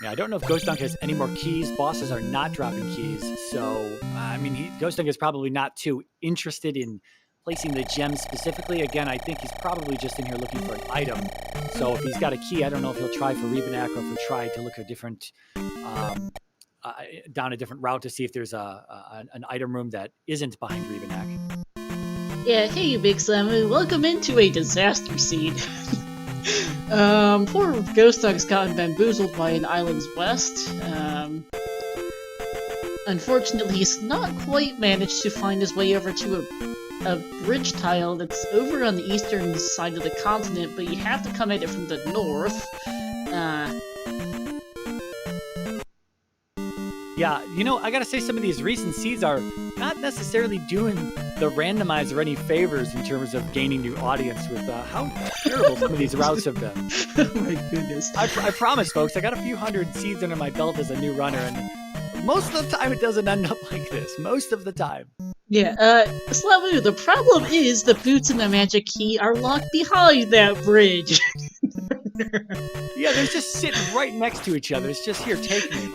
Yeah, I don't know if ghostDunk has any more keys. Bosses are not dropping keys. So, I mean, ghostDunk is probably not too interested in placing the gems specifically. Again, I think he's probably just in here looking for an item. So if he's got a key, I don't know if he'll try for Rebanak or if he'll try to look at a different, down a different route to see if there's an item room that isn't behind Rebanak. Yeah, hey, you big Slamu. Welcome into a disaster scene. Poor ghostDunk's gotten bamboozled by an island's west. Unfortunately, he's not quite managed to find his way over to a bridge tile that's over on the eastern side of the continent, but you have to come at it from the north. Yeah, you know, I gotta say some of these recent seeds are not necessarily doing the randomizer any favors in terms of gaining new audience with how terrible some of these routes have been. Oh my goodness. I promise, folks, I got a few hundred seeds under my belt as a new runner, and most of the time it doesn't end up like this. Most of the time. Yeah, Slavu, the problem is the boots and the magic key are locked behind that bridge. Yeah, they're just sitting right next to each other. It's just, here, take me.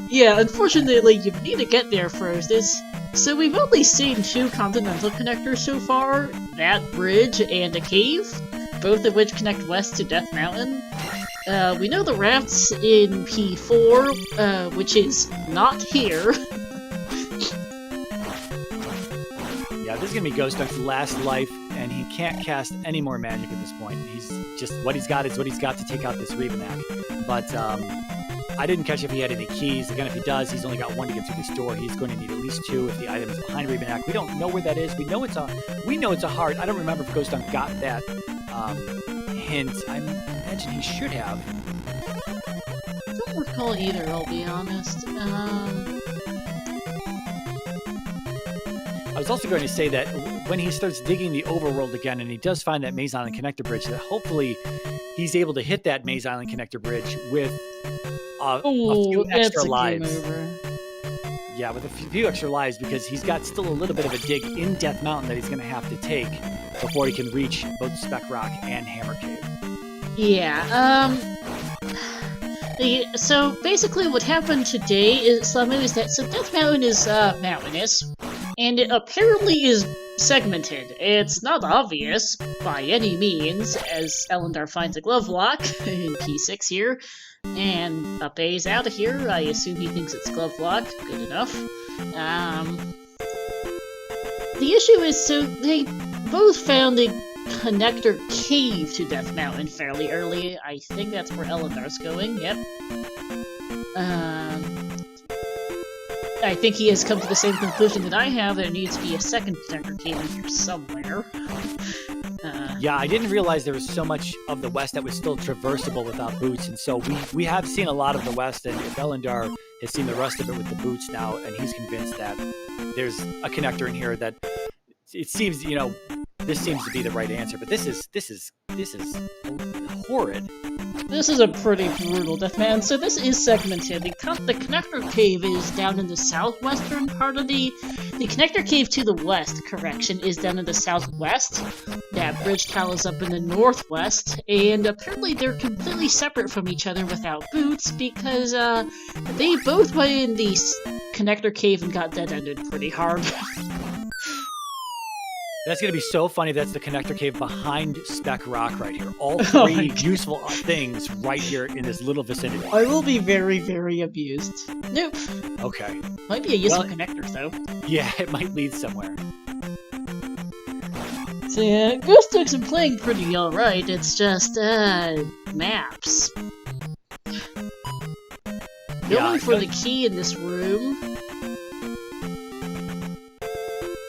Yeah, unfortunately, you need to get there first. So we've only seen 2 continental connectors so far, that bridge and a cave, both of which connect west to Death Mountain. We know the rafts in P4, which is not here. Yeah, this is going to be ghostDunk's last life, and he can't cast any more magic at this point. He's just, what he's got is what he's got to take out this Rebanak. But, I didn't catch if he had any keys. Again, if he does, he's only got 1 to get through this door. He's going to need at least 2 if the item is behind Rebanak. We don't know where that is. We know it's a heart. I don't remember if ghostDunk got that hint. I imagine he should have. I don't recall either, I'll be honest. I was also going to say that when he starts digging the overworld again, and he does find that Maze Island Connector Bridge, that hopefully he's able to hit that Maze Island Connector Bridge with a few extra lives. Yeah, with a few extra lives, because he's got still a little bit of a dig in Death Mountain that he's going to have to take before he can reach both Speck Rock and Hammer Cave. Yeah, so basically what happened today is that so Death Mountain is mountainous, and it apparently is segmented. It's not obvious by any means, as Ellendar finds a glove lock in P6 here, and Ape's out of here. I assume he thinks it's glove lock. Good enough. The issue is, so they both found a connector cave to Death Mountain fairly early. I think that's where Ellendar's going. Yep. I think he has come to the same conclusion that I have. There needs to be a second connector cave in here somewhere. Yeah, I didn't realize there was so much of the West that was still traversable without boots, and so we have seen a lot of the West, and if Ellendar has seen the rest of it with the boots now, and he's convinced that there's a connector in here that it seems, you know, this seems to be the right answer, but this is horrid. This is a pretty brutal Death Mountain. So this is segmented. The connector cave is down in the southwestern part of the connector cave to the west, correction, is down in the southwest. That bridge tile is up in the northwest, and apparently they're completely separate from each other without boots, because they both went in the connector cave and got dead-ended pretty hard. That's going to be so funny. That's the connector cave behind Speck Rock right here. All 3 useful things right here in this little vicinity. I will be very, very amused. Nope. Okay. Might be a useful connector, though. Yeah, it might lead somewhere. So yeah, ghostDunk's been playing pretty alright. It's just, maps. Going for the key in this room.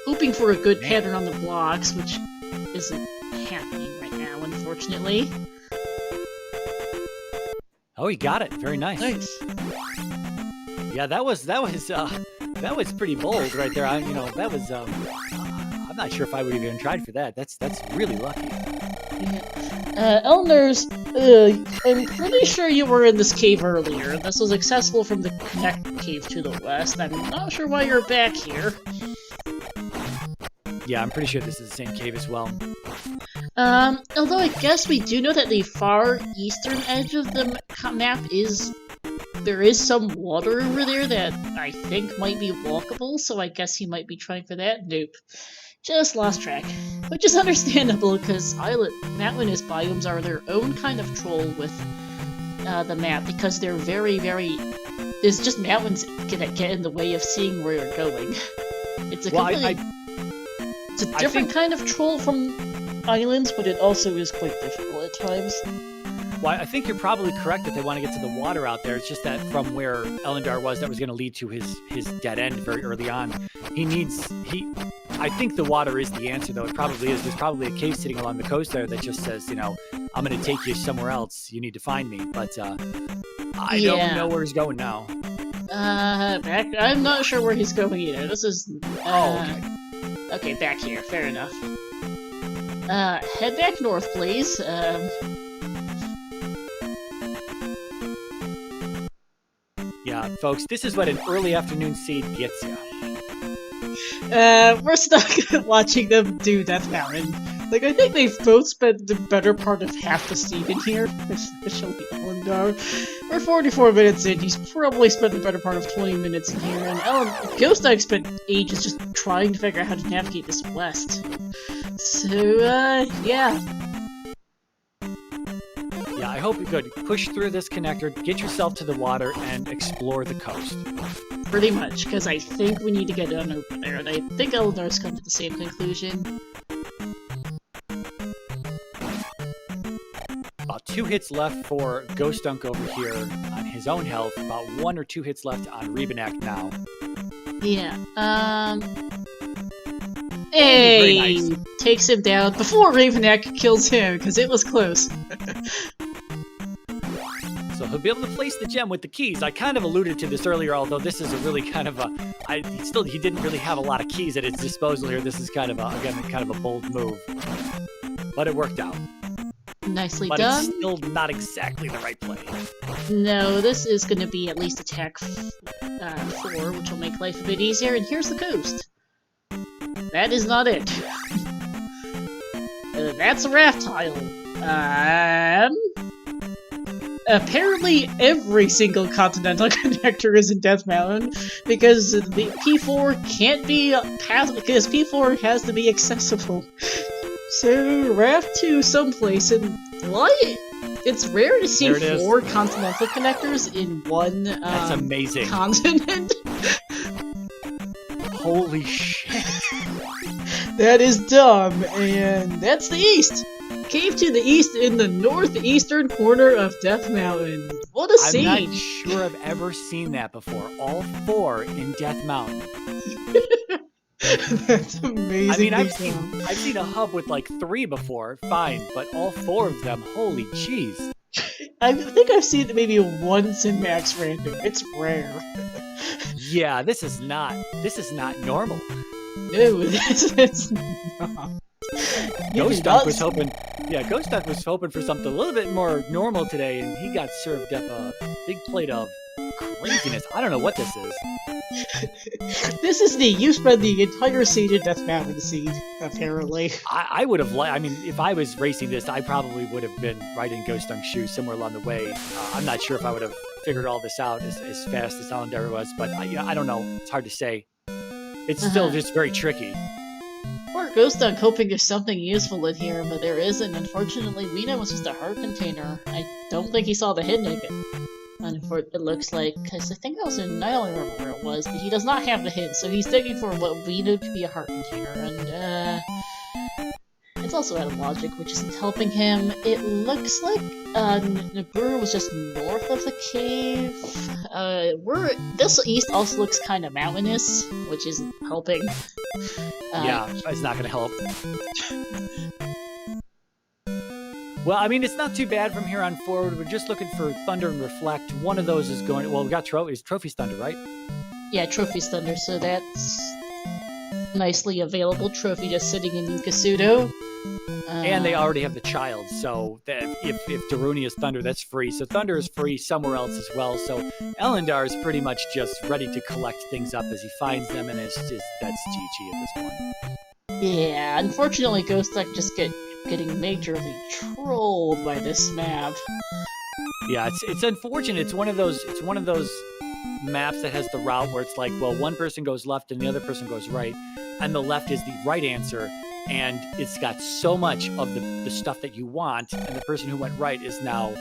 Hoping for a good pattern on the blocks, which isn't happening right now, unfortunately. Oh, he got it. Very nice. Nice. Yeah, that was pretty bold right there. That was I'm not sure if I would have even tried for that. That's really lucky. Yeah. Ellendar's, I'm pretty sure you were in this cave earlier. This was accessible from the connect cave to the west. I'm not sure why you're back here. Yeah, I'm pretty sure this is the same cave as well. Although I guess we do know that the far eastern edge of the map is there is some water over there that I think might be walkable, so I guess he might be trying for that. Nope. Just lost track. Which is understandable, because mountainous biomes are their own kind of troll with the map, because they're very, very... There's just mountains that get in the way of seeing where you're going. It's a completely... It's a different kind of troll from islands, but it also is quite difficult at times. Well, I think you're probably correct that they want to get to the water out there. It's just that from where Ellendar was, that was going to lead to his dead end very early on. I think the water is the answer, though. It probably is. There's probably a cave sitting along the coast there that just says, you know, I'm going to take you somewhere else. You need to find me. But I don't know where he's going now. I'm not sure where he's going either. This is... okay. Okay, back here. Fair enough. Head back north, please. Yeah, folks, this is what an early afternoon seed gets you. We're stuck watching them do Death Mountain. Like, I think they've both spent the better part of half the season here, especially Ellendar. We're 44 minutes in, he's probably spent the better part of 20 minutes in here, and ghostDunk spent ages just trying to figure out how to navigate this west. So, yeah. Yeah, I hope you could push through this connector, get yourself to the water, and explore the coast. Pretty much, because I think we need to get down over there, and I think Ellendar's come to the same conclusion. About 2 hits left for ghostDunk over here on his own health. About 1 or 2 hits left on Rebanak now. Yeah, Hey! Nice. Takes him down before Rebanak kills him, because it was close. So he'll be able to place the gem with the keys. I kind of alluded to this earlier, although this is a really kind of a... he didn't really have a lot of keys at his disposal here. This is kind of a bold move. But it worked out. Nicely but done. It's still not exactly the right play. No, this is going to be at least attack 4, which will make life a bit easier. And here's the coast. That is not it. That's a raft tile. Apparently every single continental connector is in Death Mountain, because the P4 can't be passed, because P4 has to be accessible. So, raft to someplace, and why? It's rare to see 4 continental connectors in one That's amazing. Continent. Holy shit. That is dumb, and that's the east! Cave to the east in the northeastern corner of Death Mountain. What a scene! I'm not sure I've ever seen that before. All 4 in Death Mountain. That's amazing. I mean, I've seen a hub with like 3 before, fine, but all 4 of them, holy jeez. I think I've seen it maybe once in Max Random. It's rare. Yeah, this is not normal. No, it's not. ghostDunk was hoping. Yeah, ghostDunk was hoping for something a little bit more normal today, and he got served up a big plate of craziness. I don't know what this is. This is you spread the entire seed in Death Mountain seed, apparently. I would have I mean, if I was racing this, I probably would have been right in ghostDunk's shoes somewhere along the way. I'm not sure if I would have figured all this out as fast as Ellendar was, but I don't know. It's hard to say. It's still just very tricky. Poor ghostDunk hoping there's something useful in here, but there isn't. Unfortunately, Lena was just a heart container. I don't think he saw the hidden it looks like, because I think that was in, I don't remember where it was, but he does not have the hint, so he's digging for what we know to be a heart container, and it's also out of logic, which isn't helping him. It looks like Nabur was just north of the cave. This east also looks kind of mountainous, which isn't helping. Yeah, it's not going to help. Well, I mean, it's not too bad from here on forward. We're just looking for Thunder and Reflect. One of those is going... Well, we got Trophy's Thunder, right? Yeah, Trophy's Thunder, so that's nicely available trophy just sitting in Yukasudo. And they already have the child, so if Darunia's Thunder, that's free. So Thunder is free somewhere else as well. So Ellendar is pretty much just ready to collect things up as he finds them, and that's GG at this point. Yeah, unfortunately, ghostDunk just getting majorly trolled by this map. Yeah, it's unfortunate. It's one of those maps that has the route where it's like, well, one person goes left and the other person goes right, and the left is the right answer, and it's got so much of the stuff that you want, and the person who went right is now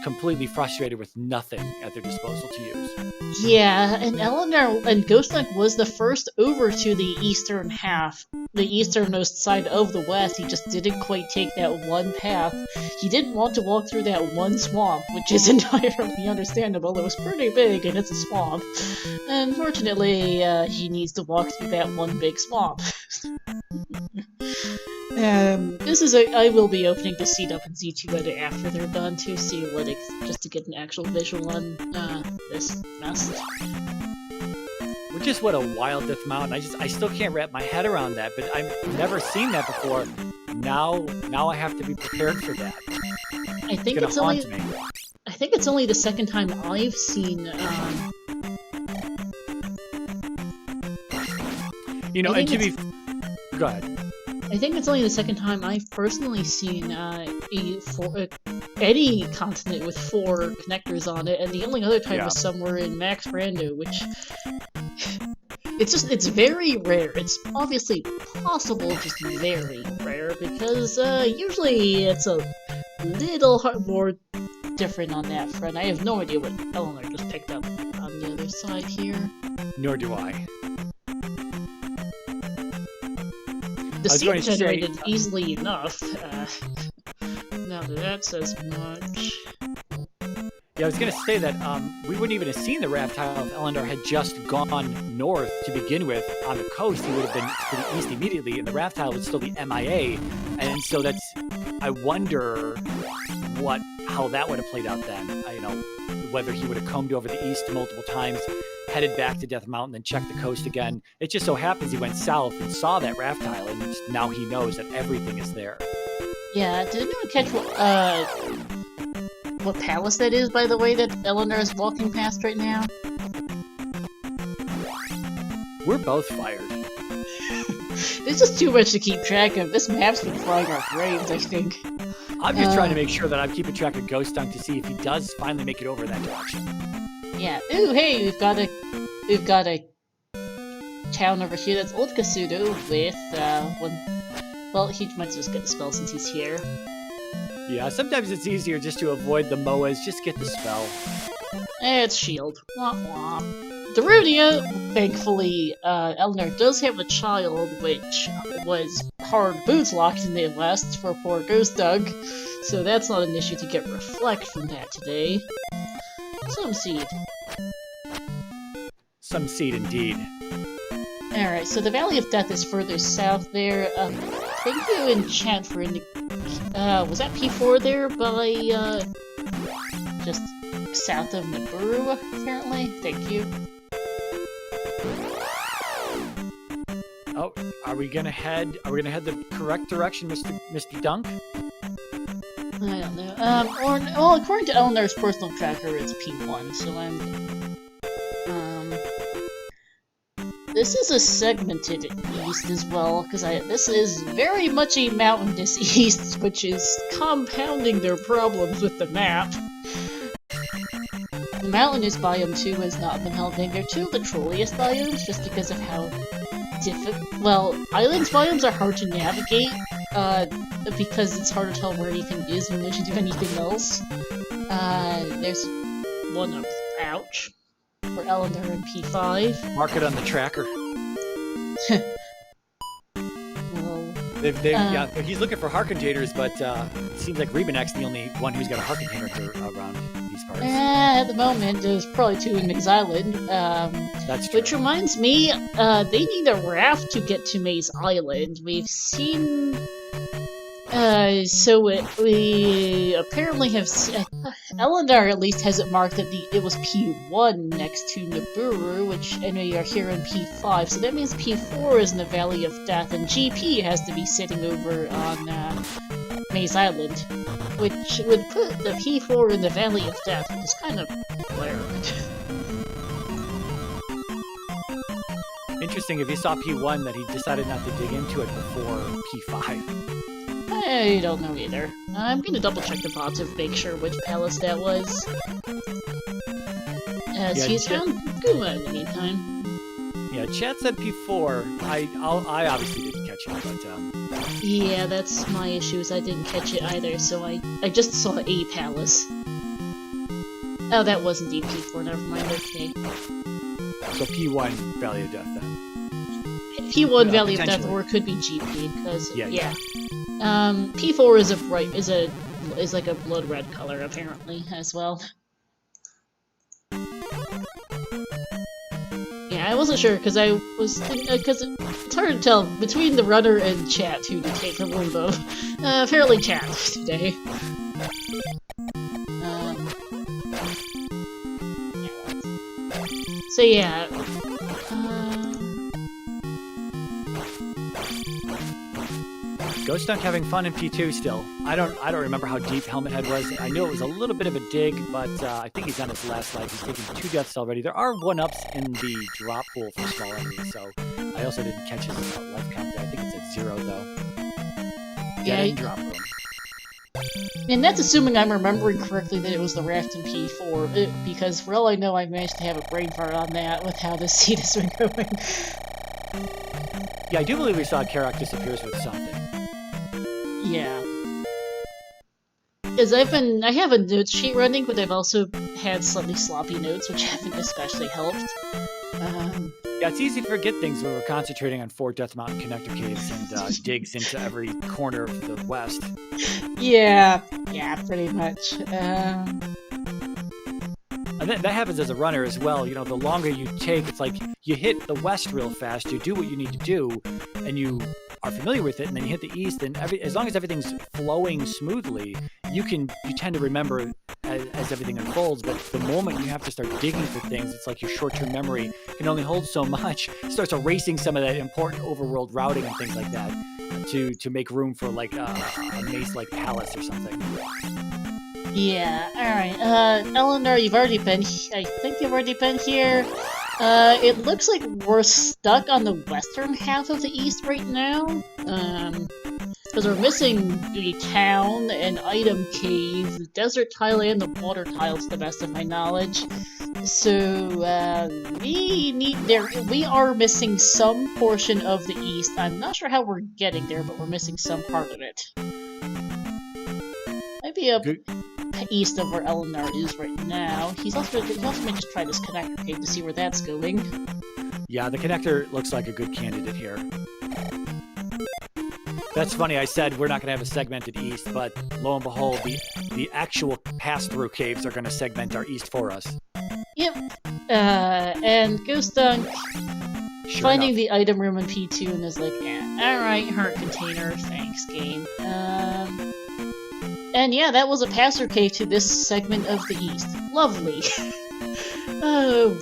completely frustrated with nothing at their disposal to use. Yeah, and Ellendar and ghostDunk was the first over to the eastern half, the easternmost side of the west. He just didn't quite take that one path. He didn't want to walk through that one swamp, which is entirely understandable. It was pretty big, and it's a swamp. Unfortunately, he needs to walk through that one big swamp. I will be opening the seed up in Z2 Edit after they're done to see what just to get an actual visual on this mess. Which is what a wild death mountain. I still can't wrap my head around that, but I've never seen that before. Now I have to be prepared for that. I think it's only the second time I've seen go ahead. I think it's only the second time I've personally seen any continent with 4 connectors on it, and the only other time was somewhere in Max Rando, which it's very rare. It's obviously possible, just very rare, because usually it's a little more different on that front. I have no idea what Ellendar just picked up on the other side here. Nor do I. The seed generated easily enough. Now that says much. Yeah, I was going to say that we wouldn't even have seen the raft tile if Ellendar had just gone north to begin with. On the coast, he would have been to the east immediately, and the raft tile would still be MIA. And so I wonder how that would have played out then. Whether he would have combed over the east multiple times, headed back to Death Mountain, and checked the coast again. It just so happens he went south and saw that raft tile, and now he knows that everything is there. Yeah, did anyone catch what palace that is, by the way, that Ellendar is walking past right now? We're both fired. There's just too much to keep track of. This map's been flying our brains, I think. I'm just trying to make sure that I'm keeping track of ghostDunk to see if he does finally make it over in that direction. Yeah. Ooh, hey, we've got a town over here that's Old Kasudo with one. Well, he might just get the spell since he's here. Yeah, sometimes it's easier just to avoid the MOAs. Just get the spell. It's shield. Wah wah. Darunia, thankfully, Ellendar does have a child, which was hard boots locked in the West for poor ghostDunk, so that's not an issue to get reflect from that today. Some seed. Some seed indeed. Alright, so the Valley of Death is further south there. Thank you in chat for was that P4 there by, just south of Nibiru, apparently? Thank you. Oh, are we gonna head the correct direction, Mr. Dunk? I don't know. Well, according to Ellendar's personal tracker, it's P1, so this is a segmented east as well, because this is very much a mountainous east, which is compounding their problems with the map. The mountainous biome, too, has not been helping. They're two of the trolliest biomes, just because of how well, islands biomes are hard to navigate, because it's hard to tell where anything is in relation to anything else. There's one up, ouch, for Ellendar and P5. Mark it on the tracker. Well, yeah, he's looking for heart containers, but it seems like Rebenek's the only one who's got a heart container around these parts. At the moment, there's probably 2 in Maze Island. That's true. Which reminds me, they need a raft to get to Maze Island. We've seen... we apparently have... Ellendar at least has it marked that it was P1 next to Nibiru, and we are here in P5, so that means P4 is in the Valley of Death, and GP has to be sitting over on Maze Island, which would put the P4 in the Valley of Death, which is kind of glaring. Interesting if he saw P1 that he decided not to dig into it before P5. I don't know either. I'm gonna double check the bot to make sure which palace that was. As he's found Guma in the meantime. Yeah, chat said P4. I obviously didn't catch it, but yeah, that's my issue. Is I didn't catch it either. So I just saw a palace. Oh, that was indeed P4. Never mind. Okay. So P1 Valley of Death then. P1 Valley of Death, or it could be GP because yeah. P4 is like a blood red color apparently as well. Yeah, I wasn't sure because I was because it's hard to tell between the runner and chat who to take the limbo. Apparently chat today. So yeah. ghostDunk having fun in P2 still. I don't remember how deep Helmet Head was. I knew it was a little bit of a dig, but I think he's on his last life. He's taken 2 deaths already. There are 1-ups in the drop pool for small enemies, so I also didn't catch his life count there. I think it's at 0 though. Yeah, in drop room. And that's assuming I'm remembering correctly that it was the raft in P4, because for all I know I managed to have a brain fart on that with how this seed has been going. Yeah, I do believe we saw Karak disappears with something. Yeah. Because I have a notes sheet running, but I've also had slightly sloppy notes, which haven't especially helped. Yeah, it's easy to forget things when we're concentrating on 4 Death Mountain connector caves and digs into every corner of the west. Yeah, pretty much. And that happens as a runner as well. You know, the longer you take, it's like you hit the west real fast, you do what you need to do, and you are familiar with it, and then you hit the east, and as long as everything's flowing smoothly, you tend to remember as everything unfolds. But the moment you have to start digging for things, it's like your short-term memory can only hold so much. It starts erasing some of that important overworld routing and things like that to make room for like a maze-like palace or something. Yeah, alright. Ellendar, you've already been I think you've already been here. It looks like we're stuck on the western half of the east right now. Because we're missing the town, an item cave, the desert tile, and the water tile to the best of my knowledge. So, we are missing some portion of the east. I'm not sure how we're getting there, but we're missing some part of it. Maybe up east of where Ellendar is right now. He also may just try this connector cave to see where that's going. Yeah, the connector looks like a good candidate here. That's funny, I said we're not going to have a segmented east, but lo and behold, the actual pass-through caves are going to segment our east for us. Yep. And ghostDunk finding the item room in P2 and is like, alright, heart container, thanks game. And yeah, that was a pass-through cave to this segment of the east. Lovely. Oh.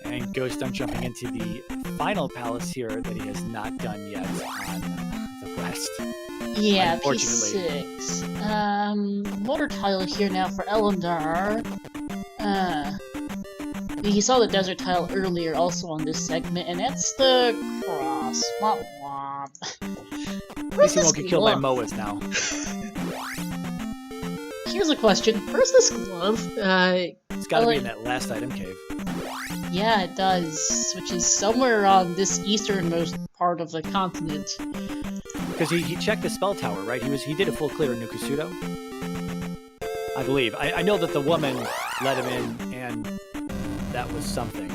And ghostDunk jumping into the final palace here that he has not done yet on the west. Yeah, P6. Water tile here now for Ellendar. He saw the desert tile earlier also on this segment, and that's the cross. Womp womp. At least he won't get killed by Moas now. Here's a question. Where's this glove? It's gotta be in that last item cave. Yeah, it does, which is somewhere on this easternmost part of the continent. Because he checked the spell tower, right? He did a full clear in Nukusudo, I believe. I know that the woman let him in, and that was something.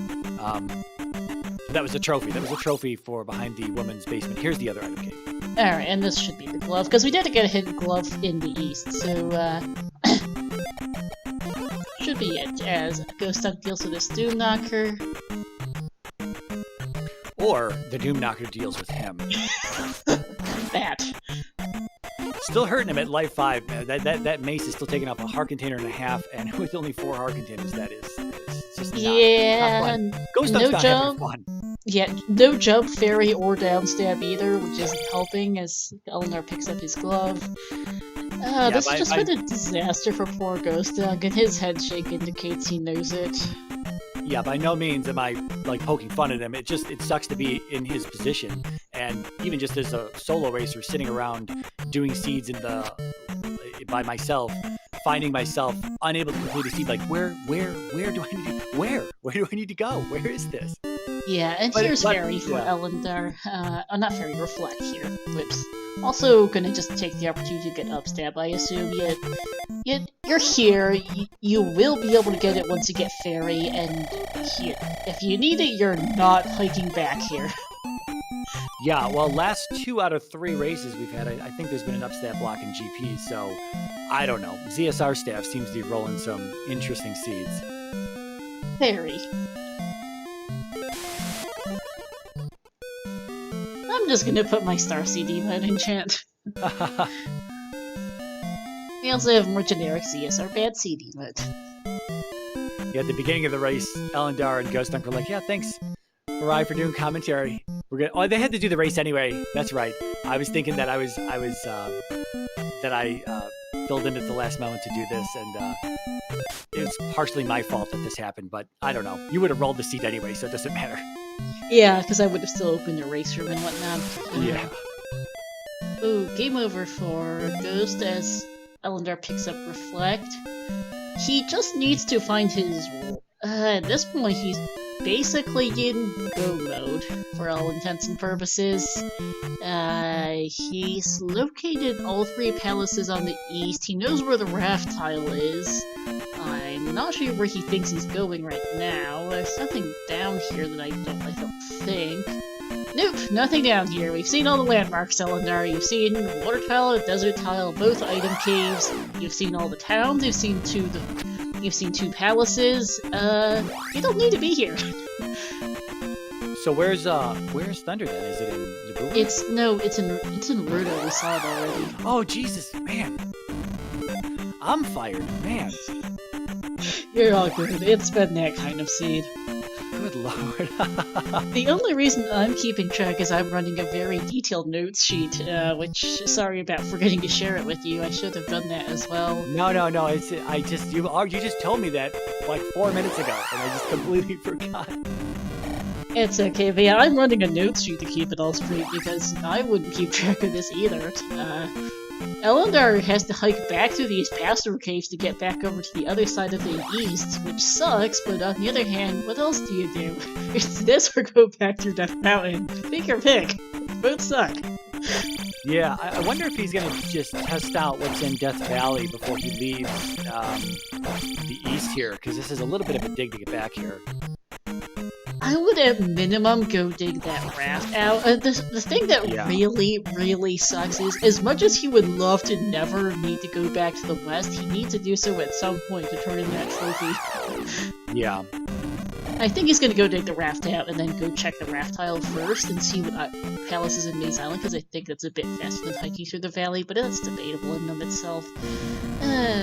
That was a trophy. That was a trophy for behind the woman's basement. Here's the other item cave. Alright, and this should be the glove, because we did get a hidden glove in the east, so, should be it, as ghostDunk deals with this Doom Knocker. Or the Doom Knocker deals with him. That. Still hurting him at life 5, man. That mace is still taking up a heart container and a half, and with only 4 heart containers, that is just not fun. ghostDunk's not having fun. Yeah, no jump, fairy, or down stab either, which isn't helping as Ellendar picks up his glove. This has just been a disaster for poor ghostDunk, and his head shake indicates he knows it. yeah, by no means am I like poking fun at him. It sucks to be in his position, and even just as a solo racer sitting around doing seeds by myself, finding myself unable to complete a seed. Like where do I need to go? Where is this? Yeah, and here's Fairy for Ellendar. Not Fairy, Reflect here. Whoops. Also gonna just take the opportunity to get upstab, I assume. You're here, you will be able to get it once you get Fairy, and here. If you need it, you're not hiking back here. Yeah, well, last 2 out of 3 races we've had, I think there's been an upstab block in GP, so I don't know. ZSR staff seems to be rolling some interesting seeds. Fairy. I'm just gonna put my Star CD mode in chat. We also have more generic ZSR bad CD mode. Yeah, at the beginning of the race, Ellendar and ghostDunk were like, yeah, thanks, Mariah, for doing commentary. We're gonna. Oh, they had to do the race anyway. That's right. I was thinking that I filled in at the last moment to do this, and it's partially my fault that this happened, but I don't know. You would have rolled the seat anyway, so it doesn't matter. Yeah, because I would have still opened the race room and whatnot. Yeah. Ooh, game over for Ghost as Ellendar picks up Reflect. He just needs to find his... at this point, he's basically in go mode, for all intents and purposes. He's located all 3 palaces on the east. He knows where the raft tile is. I'm not sure where he thinks he's going right now. There's nothing down here that I don't think. Nope, nothing down here. We've seen all the landmarks, Ellendar. You've seen water tile, desert tile, both item caves. You've seen all the towns. You've seen 2 palaces. You don't need to be here. So where's Thunder then? Is it in Naboo? It's in Rudo. We saw it already. Oh Jesus, man! I'm fired, man. You're all good. It's been that kind of seed. Good lord. The only reason I'm keeping track is I'm running a very detailed notes sheet, which, sorry about forgetting to share it with you. I should have done that as well. No. You just told me that like 4 minutes ago, and I just completely forgot. It's okay, but yeah, I'm running a notes sheet to keep it all straight because I wouldn't keep track of this either. Ellendar has to hike back through these pass-through caves to get back over to the other side of the east, which sucks, but on the other hand, what else do you do? It's this or go back through Death Mountain. Take your pick. Both suck. Yeah, I wonder if he's going to just test out what's in Death Valley before he leaves the east here, because this is a little bit of a dig to get back here. I would at minimum go dig that raft out. The thing that really sucks is, as much as he would love to never need to go back to the west, he needs to do so at some point to turn in that trophy. Yeah. I think he's gonna go dig the raft out and then go check the raft tile first and see what palace is in Maze Island, because I think that's a bit faster than hiking through the valley, but that's debatable in and of itself.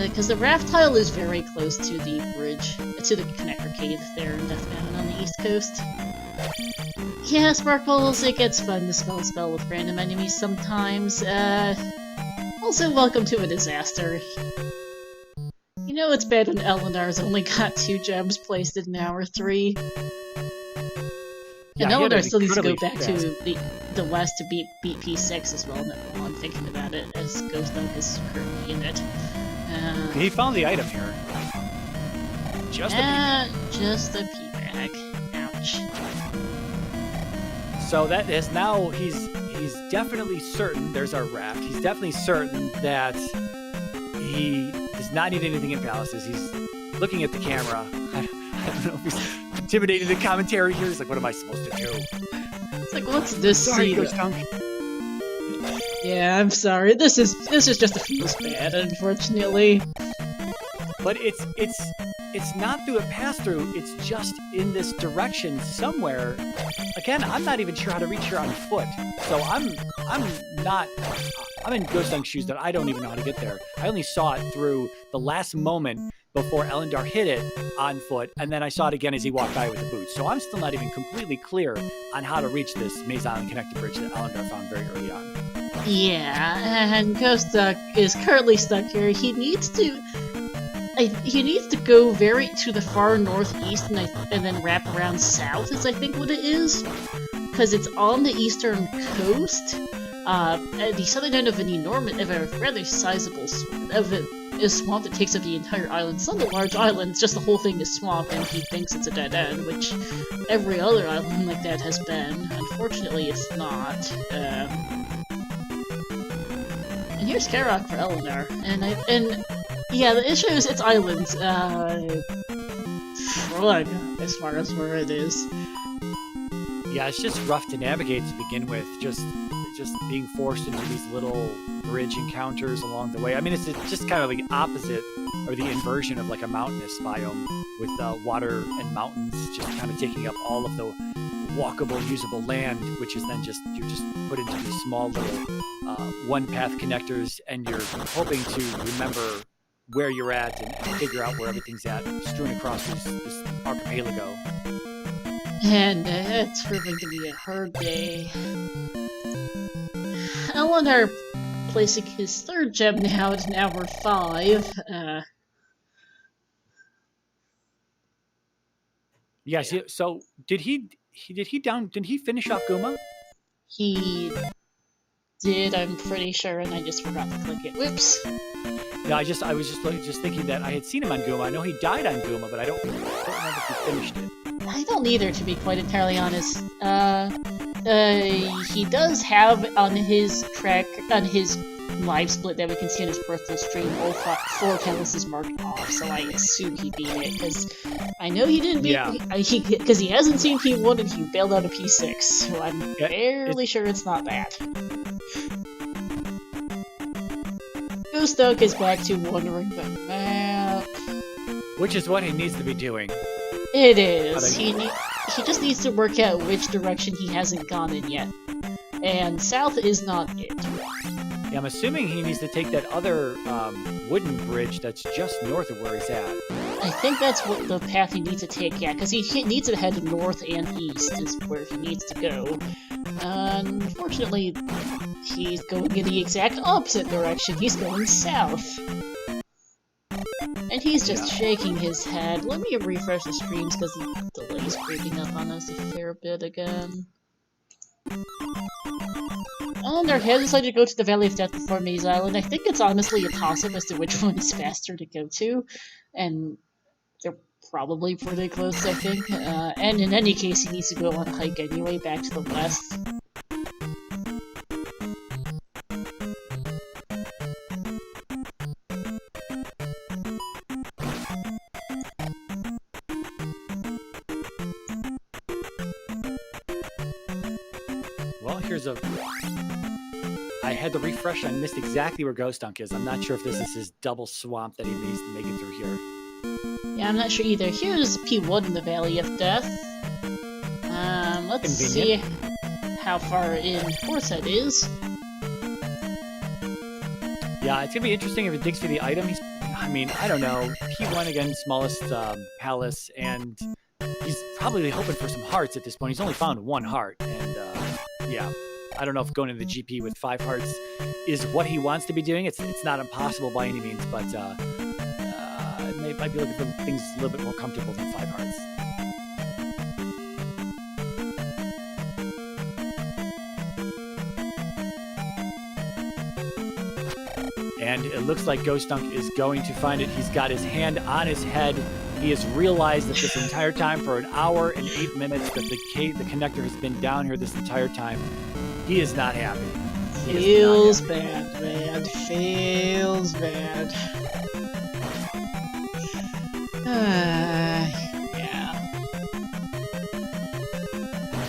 Because the raft tile is very close to the bridge, to the connector cave there in Death Mountain on the east coast. Yeah, Sparkles, it gets fun to spell with random enemies sometimes. Also, welcome to a disaster. You know it's bad when Ellendar's only got 2 gems placed in hour 3. Yeah, and Ellendar still needs to go back to the west to beat P6 as well, now I'm thinking about it, as ghostDunk is currently in it. He found the item here. Just a P-bag. Ouch. So that is now, he's definitely certain, there's our raft, he's definitely certain that he does not need anything in palaces. He's looking at the camera. I don't know if he's intimidating the commentary here. He's like, what am I supposed to do? It's like, what's this Sorry, scene? Yeah, I'm sorry. This is just a feels bad, unfortunately. But it's not through a pass-through. It's just in this direction somewhere. Again, I'm not even sure how to reach here on foot. So I'm in ghostDunk's shoes that I don't even know how to get there. I only saw it through the last moment before Ellendar hit it on foot, and then I saw it again as he walked by with the boots. So I'm still not even completely clear on how to reach this Maze Island connector bridge that Ellendar found very early on. Yeah, and ghostDunk is currently stuck here. He needs to... he needs to go very to the far northeast and then wrap around south is I think what it is, because it's on the eastern coast. At the southern end of a rather sizable swamp that takes up the entire island. It's not a large island, it's just the whole thing is swamp, and he thinks it's a dead end, which every other island like that has been. Unfortunately, it's not. And here's Karok for Ellendar, and yeah, the issue is it's islands. Shrug, as far as where it is. Yeah, it's just rough to navigate to begin with. Just being forced into these little bridge encounters along the way. I mean, it's just kind of the opposite or the inversion of like a mountainous biome with water and mountains just kind of taking up all of the walkable, usable land, which is then you're just put into these small little one-path connectors, and you're hoping to remember where you're at and figure out where everything's at, strewn across this archipelago. And it's proving to be a hard day. Ellendar placing his third gem now at hour 5. Yes. So did he finish off Guma? He did, I'm pretty sure, and I just forgot to click it. Whoops. Yeah, I was just thinking that I had seen him on Guma. I know he died on Guma, but I don't remember if he finished it. I don't either, to be quite entirely honest. He does have on his live split that we can see on his personal stream, all 4 Catalysts marked off, so I assume he beat it, because I know he didn't beat it, because he hasn't seen P1 and he bailed out a P6, so I'm fairly sure it's not that. ghostDunk is back to wandering the map. Which is what he needs to be doing. It is. He just needs to work out which direction he hasn't gone in yet. And south is not it. Yeah, I'm assuming he needs to take that other wooden bridge that's just north of where he's at. I think that's what the path he needs to take, yeah, because he needs to head north and east is where he needs to go. Unfortunately, he's going in the exact opposite direction. He's going south. And he's just shaking his head. Let me refresh the streams because the delay's creeping up on us a fair bit again. Ellendar has decided to go to the Valley of Death before Maze Island. I think it's honestly a toss-up as to which one is faster to go to. And they're probably pretty close, I think. And in any case, he needs to go on a hike anyway, back to the west. I had to refresh. I missed exactly where ghostDunk is. I'm not sure if this is his double swamp that he needs to make it through here. Yeah, I'm not sure either. Here's P1 in the Valley of Death. Let's see how far in Horsehead is. Yeah, it's gonna be interesting if it digs for the item. I don't know. P1 again, smallest palace, and he's probably hoping for some hearts at this point. He's only found 1 heart, and yeah. I don't know if going into the GP with 5 hearts is what he wants to be doing. It's not impossible by any means, but might be looking for things a little bit more comfortable than 5 hearts. And it looks like ghostDunk is going to find it. He's got his hand on his head. He has realized that this entire time, for an hour and 8 minutes, that the connector has been down here this entire time. He is not happy. Feels bad, man. Feels bad. Yeah.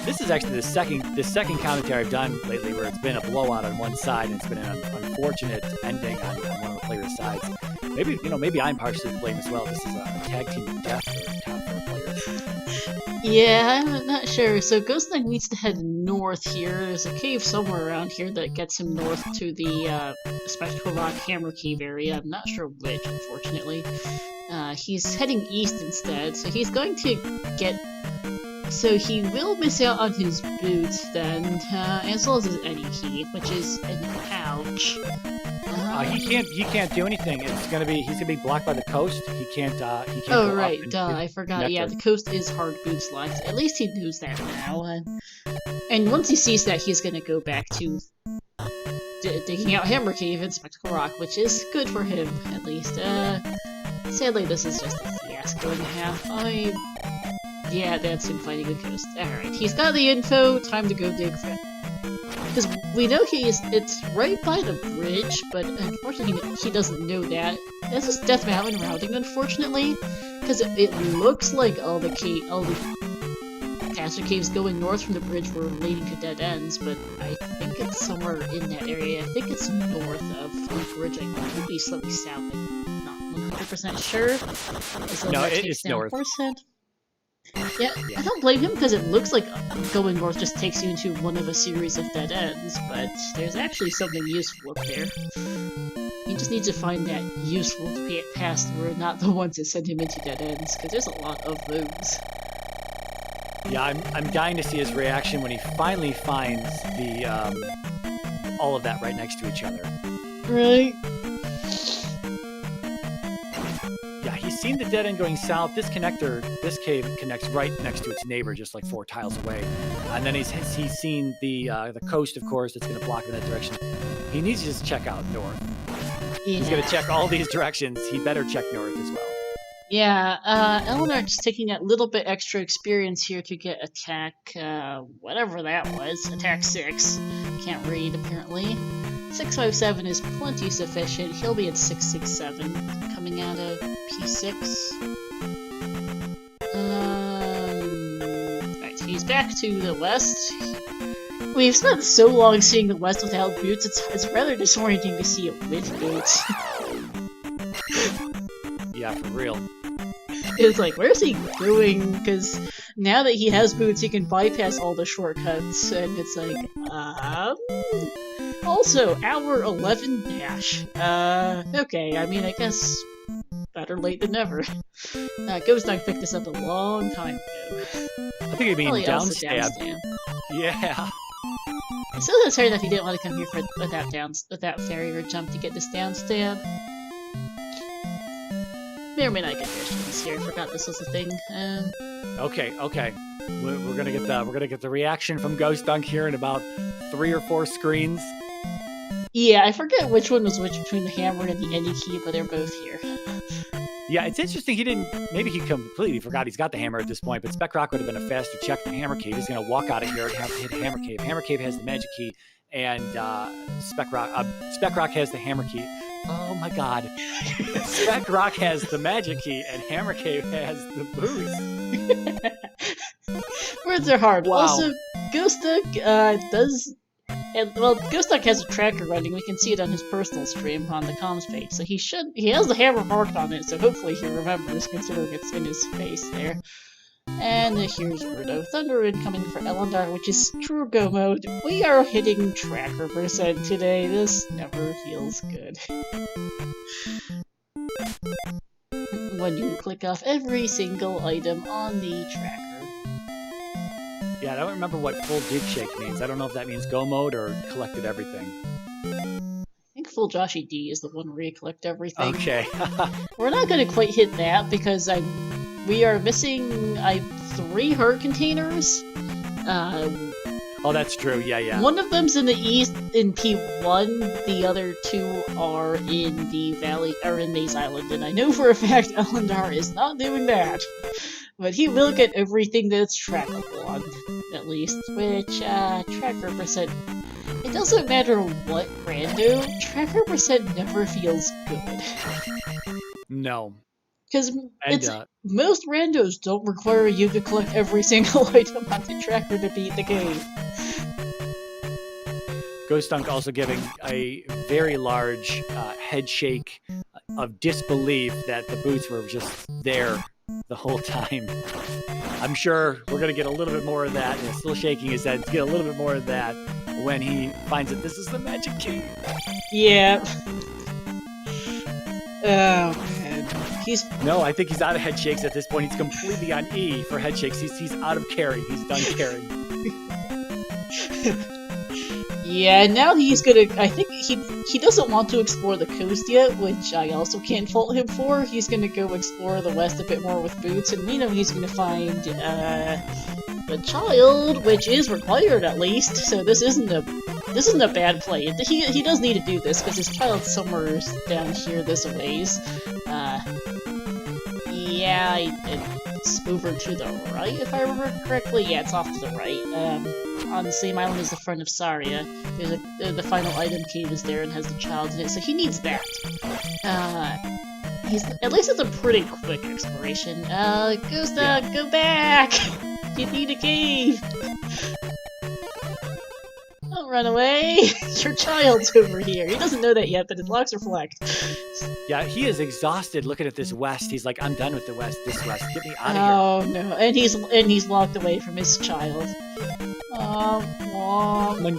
This is actually the second commentary I've done lately where it's been a blowout on one side and it's been an unfortunate ending on one of the players' sides. Maybe I'm partially to blame as well. This is a tag team of death for top 4 players. Yeah, I'm not sure. So ghostDunk needs to head north here. There's a cave somewhere around here that gets him north to the Spectacle Rock Hammer Cave area. I'm not sure which, unfortunately. He's heading east instead, so he's going to get So he will miss out on his boots then, as well as his Eddie key, which is in the pouch. He can't do anything. He's gonna be blocked by the coast. He can't. Oh go right, up duh! I forgot. Yeah, the coast is hard boots locked. At least he knows that now. And once he sees that, he's gonna go back to digging out Hammer Cave and Spectacle Rock, which is good for him at least. Sadly, this is just a fiasco and a half. Yeah, that's him finding a coast. Alright, he's got the info, time to go dig for it. Because we know it's right by the bridge, but unfortunately he doesn't know that. This is Death Mountain routing, unfortunately, because it looks like all the caster caves going north from the bridge were leading to dead ends, but I think it's somewhere in that area. I think it's north of the bridge. I could be slightly south. I'm not 100% sure. No, it's north. 4%. Yeah, I don't blame him because it looks like going north just takes you into one of a series of dead ends, but there's actually something useful up there. You just need to find that useful path where not the ones that send him into dead ends, because there's a lot of those. Yeah, I'm dying to see his reaction when he finally finds the all of that right next to each other. Right. Yeah, he's seen the dead end going south. This cave connects right next to its neighbor, just like 4 tiles away. And then he's seen the coast, of course, that's going to block in that direction. He needs to just check out north. Yeah. He's going to check all these directions. He better check north as well. Yeah, Ellendar just taking that little bit extra experience here to get attack, whatever that was, attack 6. Can't read, apparently. 657 is plenty sufficient. He'll be at 667, coming out of P6. Right, he's back to the west. We've spent so long seeing the west without boots, it's rather disorienting to see it with boots. Yeah, for real. It's like, where's he going? Because now that he has boots, he can bypass all the shortcuts, and it's like, Also, hour 11 dash. Okay, I mean, I guess better late than never. ghostDunk picked this up a long time ago. I think you mean down stab. Yeah. I'm still concerned that he didn't want to come here with that farrier jump to get this down stab. May or may not get questions here. I forgot this was a thing. Okay. We're gonna get the reaction from ghostDunk here in about 3 or 4 screens. Yeah, I forget which one was which between the hammer and the Eddie key, but they're both here. Yeah, it's interesting. Maybe he completely forgot he's got the hammer at this point, but Spec Rock would have been a faster check than Hammer Cave. He's gonna walk out of here and have to hit Hammer Cave. Hammer Cave has the magic key, and Spec Rock has the hammer key. Oh my god. Spec Rock has the magic key and Hammer Cave has the boots. Words are hard. Wow. Also, ghostDunk ghostDunk has a tracker running. We can see it on his personal stream on the comms page. So he has the hammer marked on it, so hopefully he remembers considering it's in his face there. And here's Rudo. Thunder incoming for Ellendar, which is true go mode. We are hitting tracker % today. This never feels good. When you click off every single item on the tracker. Yeah, I don't remember what full dig shake means. I don't know if that means go mode or collected everything. I think full Joshy D is the one where you collect everything. Okay. We're not going to quite hit that because we are missing 3 hurt containers. Oh, that's true. Yeah. One of them's in the east in P1. The other 2 are in the valley, or in Maze Island, and I know for a fact Ellendar is not doing that. But he will get everything that's trackable on, at least. Which tracker %. It doesn't matter what rando, tracker % never feels good. No. Because most randos don't require you to collect every single item on the tracker to beat the game. ghostDunk also giving a very large head shake of disbelief that the boots were just there the whole time. I'm sure we're going to get a little bit more of that, and still shaking his head, get a little bit more of that when he finds that this is the magic key. Yeah. Oh, man. No, I think he's out of head shakes at this point. He's completely on E for head shakes. He's out of carry. He's done carrying. Yeah, now he's gonna. I think he doesn't want to explore the coast yet, which I also can't fault him for. He's gonna go explore the west a bit more with Boots, and we know he's gonna find the child, which is required at least. So this isn't a bad play. He does need to do this because his child's somewhere down here this ways. Yeah, it's over to the right if I remember correctly. Yeah, it's off to the right. On the same island as the front of Saria. There's the final item cave is there and has the child in it, so he needs that. At least it's a pretty quick exploration. ghostDunk, go back! You need a cave! Don't run away! Your child's over here. He doesn't know that yet, but his locks reflect. Yeah, he is exhausted looking at this west. He's like, I'm done with the west. This west, get me out of here. Oh no! And he's walked away from his child.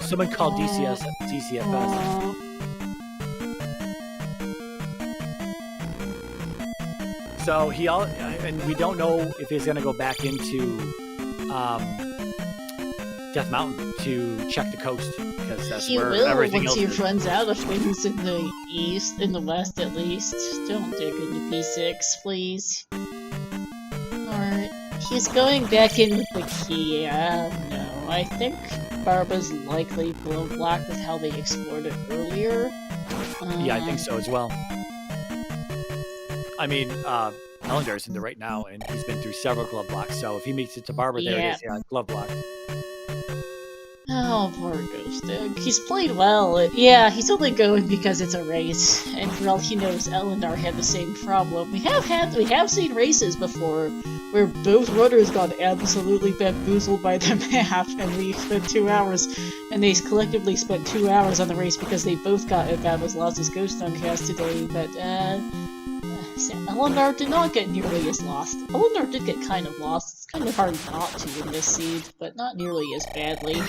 Someone called DCFS. So and we don't know if he's gonna go back into Death Mountain to check the coast because that's where everything else is. Once he runs out of things in the east, in the west at least. Don't dig into P6, please. Alright, he's going back in with the key. No, I think Barba's likely blocked with how they explored it earlier. Yeah, I think so as well. I mean, Ellendar's in there right now, and he's been through several glove blocks, so if he meets it to Barba, there it is, yeah, glove block. Oh, poor ghostDunk. He's played well. Yeah, he's only going because it's a race, and for all he knows, Ellendar had the same problem. We have seen races before where both runners got absolutely bamboozled by the map, and we spent 2 hours, and they collectively spent 2 hours on the race because they both got about as lost as ghostDunk has today, but Ellendar did not get nearly as lost. Ellendar did get kind of lost. It's kind of hard not to in this seed, but not nearly as badly.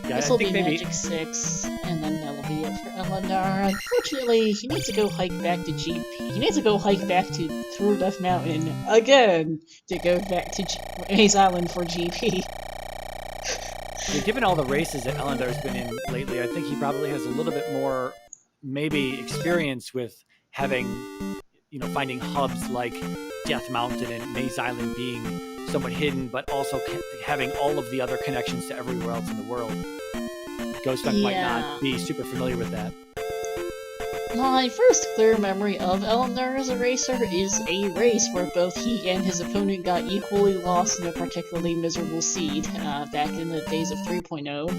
Yeah, this will be maybe Magic 6, and then that'll be it for Ellendar. Unfortunately, he needs to go hike back to GP. He needs to go hike back to through Death Mountain again to go back to Maze Island for GP. Yeah, given all the races that Ellendar's been in lately, I think he probably has a little bit more maybe experience with having, finding hubs like Death Mountain and Maze Island being somewhat hidden, but also having all of the other connections to everywhere else in the world. ghostDunk might not be super familiar with that. My first clear memory of Ellendar as a racer is a race where both he and his opponent got equally lost in a particularly miserable seed, back in the days of 3.0.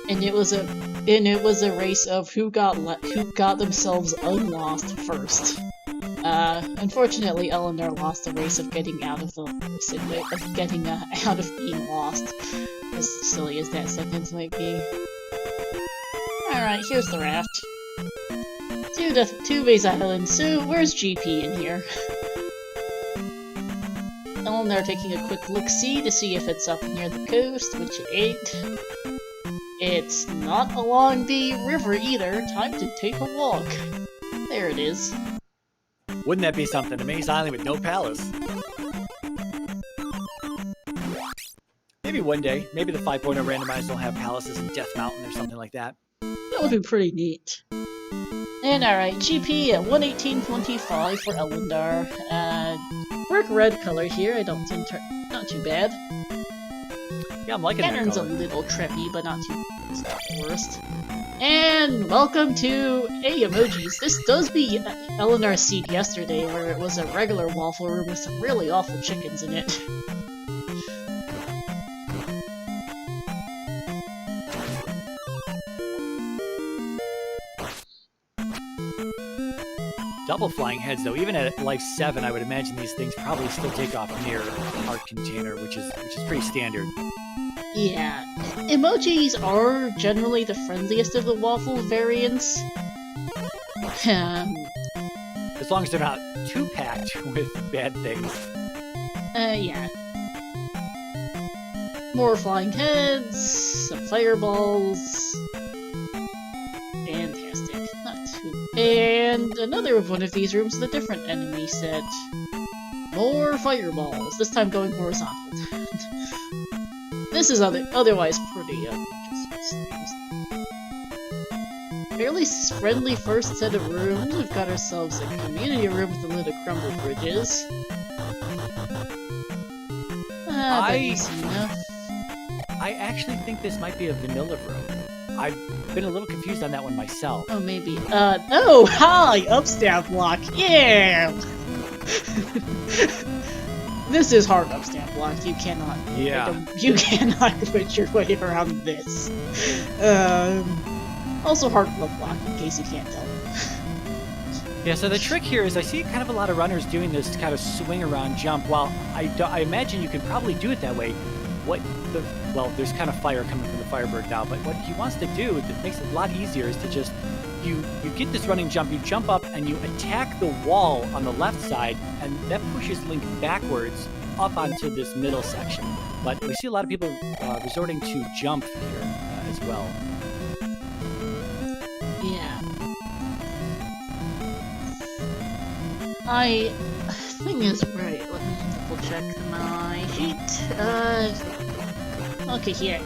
And it was a race of who got themselves unlost first. Unfortunately, Ellendar lost the race of getting out of out of being lost. As silly as that sentence might be. Alright, here's the raft. To Maze Island. So, where's GP in here? Ellendar taking a quick look-see to see if it's up near the coast, which it ain't. It's not along the river either. Time to take a walk. There it is. Wouldn't that be something? A Maze Island with no palace. Maybe one day. Maybe the 5.0 randomizer will have palaces in Death Mountain or something like that. That would be pretty neat. And alright, GP at 118.25 for Ellendar. Brick red color here. I don't think not too bad. Yeah, I'm liking that color. Pattern's a little trippy, but not too. It's not the worst. And welcome to emojis. This does be Ellendar's seed yesterday, where it was a regular waffle room with some really awful chickens in it. Double flying heads, though. Even at life 7, I would imagine these things probably still take off near a heart container, which is pretty standard. Yeah, emojis are generally the friendliest of the waffle variants. As long as they're not too packed with bad things. Yeah. More flying heads, some fireballs. Fantastic. And another one of these rooms with a different enemy set. More fireballs, this time going horizontal. This is otherwise pretty fairly friendly first set of rooms. We've got ourselves a community room with a load of crumbled bridges. Easy enough. I actually think this might be a vanilla room. I've been a little confused on that one myself. Oh, maybe. Oh, hi! Upstab block! Yeah! This is hard upstab block. You cannot. Yeah. You cannot put your way around this. Also hard glove block, in case you can't tell. Yeah, so the trick here is I see kind of a lot of runners doing this kind of swing around jump. While I imagine you can probably do it that way. Well, there's kind of fire coming from the Firebird now, but what he wants to do that makes it a lot easier is to just, you get this running jump, you jump up and you attack the wall on the left side, and that pushes Link backwards up onto this middle section. But we see a lot of people resorting to jump here as well. Yeah. Thing is, right, let me double check my sheet. Okay, he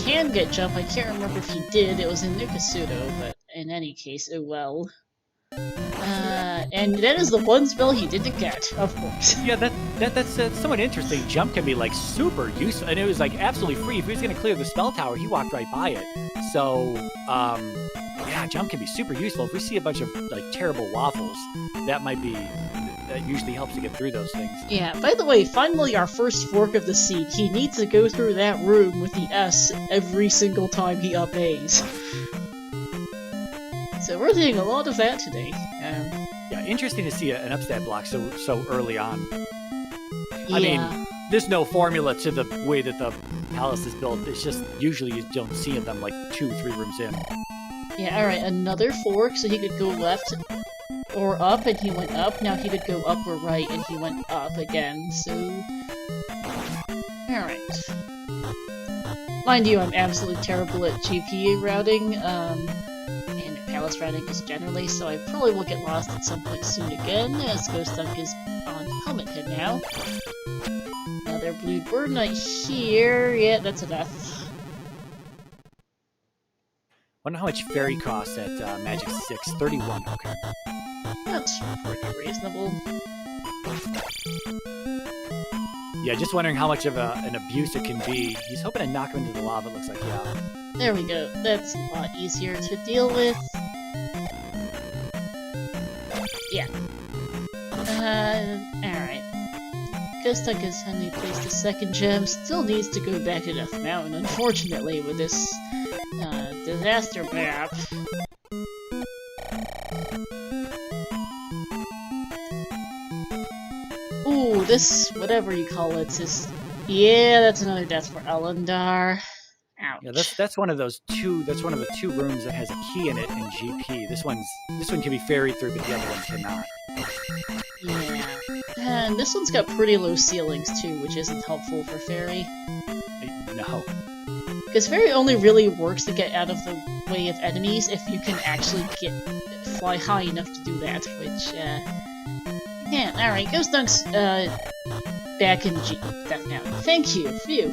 can get jump. I can't remember if he did. It was in Nukasudo, but in any case, oh well. And that is the one spell he didn't get, of course. Yeah, that's somewhat interesting. Jump can be like super useful, and it was like absolutely free. If he was going to clear the spell tower, he walked right by it. So, yeah, jump can be super useful. If we see a bunch of like terrible waffles, that usually helps to get through those things. Yeah, by the way, finally our first fork of the seed. He needs to go through that room with the S every single time he up A's. So we're doing a lot of that today. Yeah, interesting to see an upstab block so early on. Yeah. I mean, there's no formula to the way that the palace is built. It's just usually you don't see them like 2-3 rooms in. Yeah, alright, another fork, so he could go left or up, and he went up. Now he could go up or right, and he went up again, so... Alright. Mind you, I'm absolutely terrible at GPU routing, and palace routing just generally, so I probably will get lost at some point soon again, as ghostDunk is on Helmet Head now. Another blue bird knight here. Yeah, that's a death. Wonder how much fairy costs at Magic 6. 31, okay. That's pretty reasonable. Yeah, just wondering how much of an abuse it can be. He's hoping to knock him into the lava, it looks like, yeah. There we go. That's a lot easier to deal with. Yeah. Alright. ghostDunk has suddenly placed a second gem. Still needs to go back to Death Mountain, unfortunately, with this disaster map. Ooh, this, whatever you call it, is... Yeah, that's another death for Ellendar. Ouch. Yeah, that's one of those two. That's one of the 2 rooms that has a key in it in GP. This one can be ferried through, but the other one cannot. Yeah, and this one's got pretty low ceilings too, which isn't helpful for Fairy. No. Because Fairy only really works to get out of the way of enemies if you can actually fly high enough to do that, which, yeah, alright, ghostDunk's, back in Death Mountain. Thank you, phew.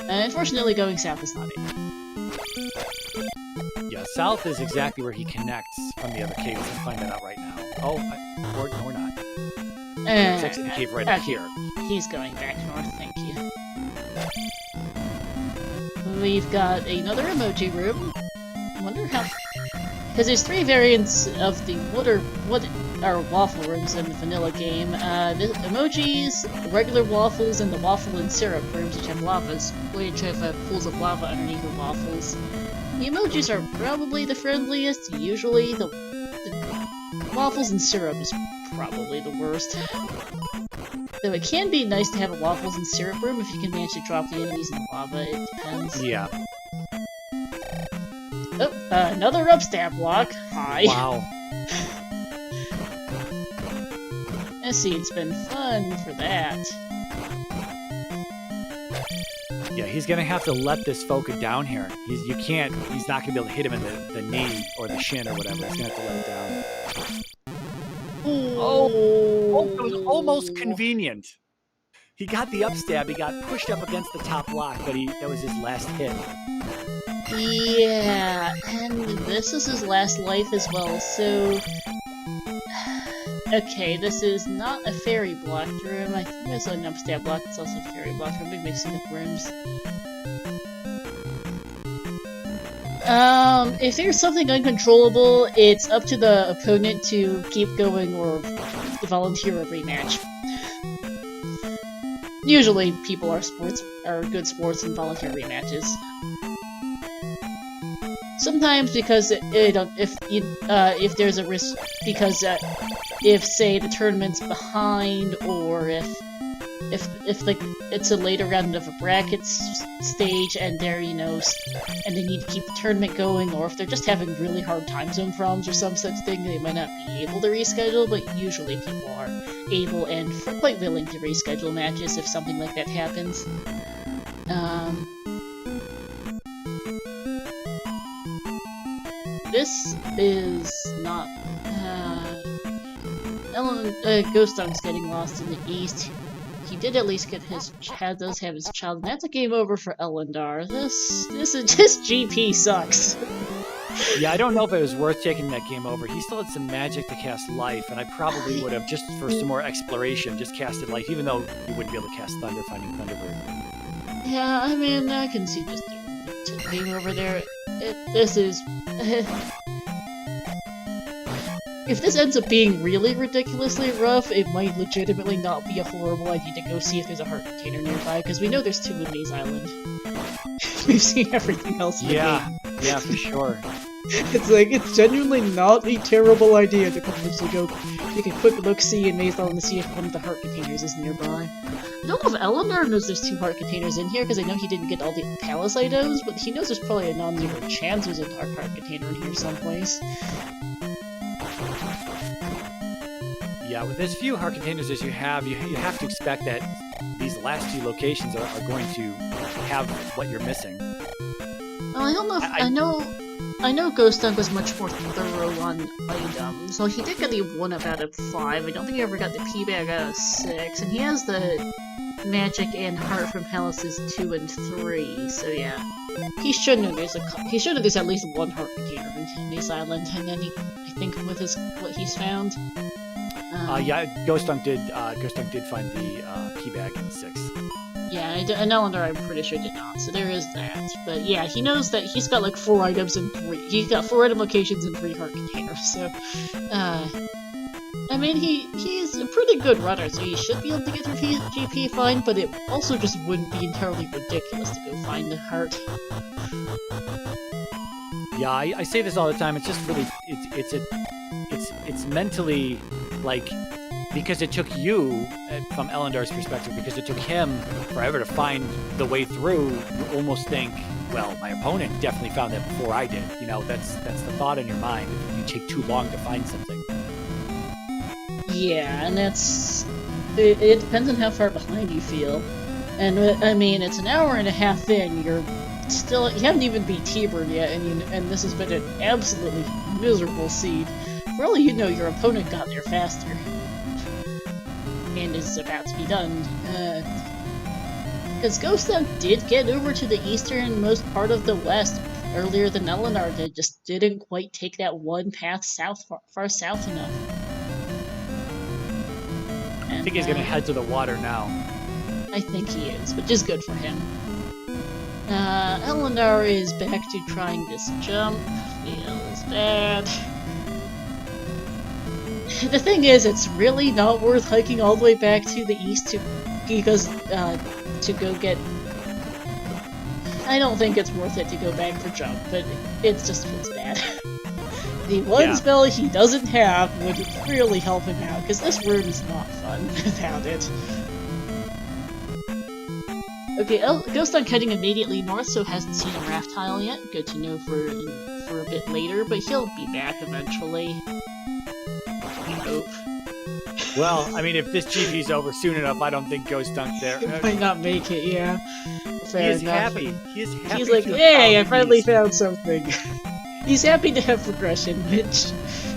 Unfortunately, going south is not it. Yeah, south is exactly where he connects from the other cave. Let's find that out right now. Oh, or not. It's actually the cave right up here. He's going back north, thank you. We've got another emoji room. I wonder how... Because there's 3 variants of the waffle rooms in the vanilla game. The emojis, regular waffles, and the waffle and syrup rooms, which have pools of lava underneath the waffles. The emojis are probably the friendliest. Usually, the waffles and syrup is probably the worst. Though it can be nice to have a waffles and syrup room if you can manage to drop the enemies in the lava. It depends. Yeah. Oh, another upstab block. Hi. Wow. I see, it's been fun for that. Yeah, he's gonna have to let this Foka down here. He's not gonna be able to hit him in the knee or the shin or whatever. He's gonna have to let it down. Oh, it was almost convenient. He got the upstab. He got pushed up against the top block, but that was his last hit. Yeah, and this is his last life as well, so... Okay, this is not a fairy blocked room. I think there's an upstab block that's also a fairy blocked room. I'm mixing up rooms. If there's something uncontrollable, it's up to the opponent to keep going or volunteer a rematch. Usually, people are good sports and volunteer rematches. Sometimes because if there's a risk, because if say the tournament's behind, or if like it's a later round of a bracket stage and they're and they need to keep the tournament going, or if they're just having really hard time zone problems or some such thing, they might not be able to reschedule. But usually people are able and quite willing to reschedule matches if something like that happens. This is not... ghostDunk's getting lost in the east. He did at least get does have his child, and that's a game over for Ellendar. This GP sucks. Yeah, I don't know if it was worth taking that game over. He still had some magic to cast Life, and I probably would have, just for some more exploration, just casted Life, even though you wouldn't be able to cast Thunder, finding Thunderbird. Yeah, I mean, I can see just doing the game over there. This is... If this ends up being really ridiculously rough, it might legitimately not be a horrible idea to go see if there's a heart container nearby, because we know there's 2 in Maze Island. We've seen everything else in the game. Yeah, for sure. It's genuinely not a terrible idea to potentially go take a quick look-see in Maze Island to see if one of the heart containers is nearby. I don't know if Ellendar knows there's 2 heart containers in here, because I know he didn't get all the palace items, but he knows there's probably a non-zero chance there's a heart container in here someplace. Yeah, with as few heart containers as you have to expect that these last 2 locations are going to have what you're missing. Well, I don't know if... I know ghostDunk was much more thorough on items, so he did get the 1 up out of 5. I don't think he ever got the P-Bag out of 6, and he has the Magic and Heart from Palaces 2 and 3, so yeah. He should know there's at least 1 heart container in Maze Island, and then I think with what he's found. Yeah, ghostDunk did find the P-Bag in 6. Yeah, and Ellendar I'm pretty sure did not, so there is that. But yeah, he knows that he's got like 4 items and 3. He's got 4 item locations and 3 heart containers, so I mean he's a pretty good runner, so he should be able to get through GP fine, but it also just wouldn't be entirely ridiculous to go find the heart. Yeah, I say this all the time, it's just really it's mentally, like, because it took you, from Ellendar's perspective, because it took him forever to find the way through, you almost think, well, my opponent definitely found that before I did. That's the thought in your mind. You take too long to find something. Yeah, and it depends on how far behind you feel. And I mean, it's an hour and a half in, you haven't even beat T-Bird yet, and this has been an absolutely miserable seed. For all you know, your opponent got there faster. And is about to be done. Because ghostDunk did get over to the easternmost part of the west earlier than Ellendar did, just didn't quite take that one path far south enough. And, I think he's going to head to the water now. I think he is, which is good for him. Ellendar is back to trying this jump. Feels bad. The thing is, it's really not worth hiking all the way back to the east to go get... I don't think it's worth it to go back for jump, but it just feels bad. The one spell he doesn't have would really help him out, because this room is not fun without it. Okay, ghostDunk heading immediately north, so hasn't seen a raft tile yet. Good to know for a bit later, but he'll be back eventually. Hope. Well, I mean, if this GP's over soon enough, I don't think ghostDunk there. It might not make it, yeah. fair He is enough. happy. He is happy. He's like, hey, I finally found something. He's happy to have progression, which,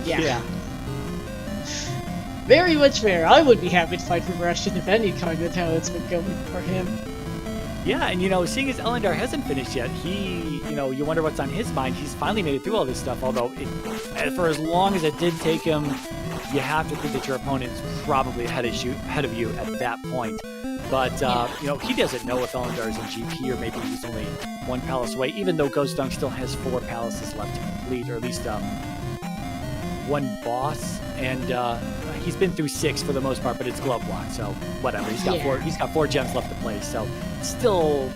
yeah. Very much fair. I would be happy to find progression of any kind with how it's been going for him. Yeah, and seeing as Ellendar hasn't finished yet, he, you wonder what's on his mind. He's finally made it through all this stuff, although for as long as it did take him, you have to think that your opponent is probably ahead of you at that point. But, he doesn't know if Ellendar is in GP, or maybe he's only one palace away, even though ghostDunk still has 4 palaces left to complete, or at least one boss, and he's been through 6 for the most part, but it's glove block, so whatever. He's got 4 gems left to play, so still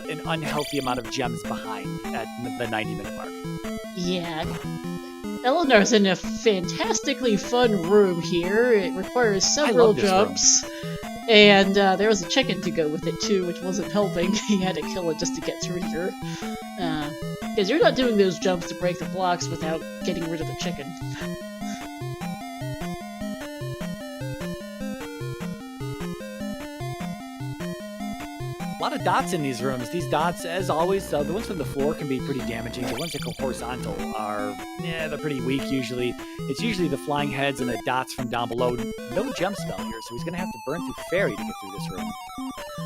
an unhealthy amount of gems behind at the 90-minute mark. Yeah. Ellendar's in a fantastically fun room here. It requires several jumps. And there was a chicken to go with it too, which wasn't helping. He had to kill it just to get through here. Because you're not doing those jumps to break the blocks without getting rid of the chicken. A lot of dots in these rooms. These dots, as always, the ones from the floor can be pretty damaging. The ones that go horizontal are, they're pretty weak usually. It's usually the flying heads and the dots from down below. No jump spell here, so he's going to have to burn through Fairy to get through this room.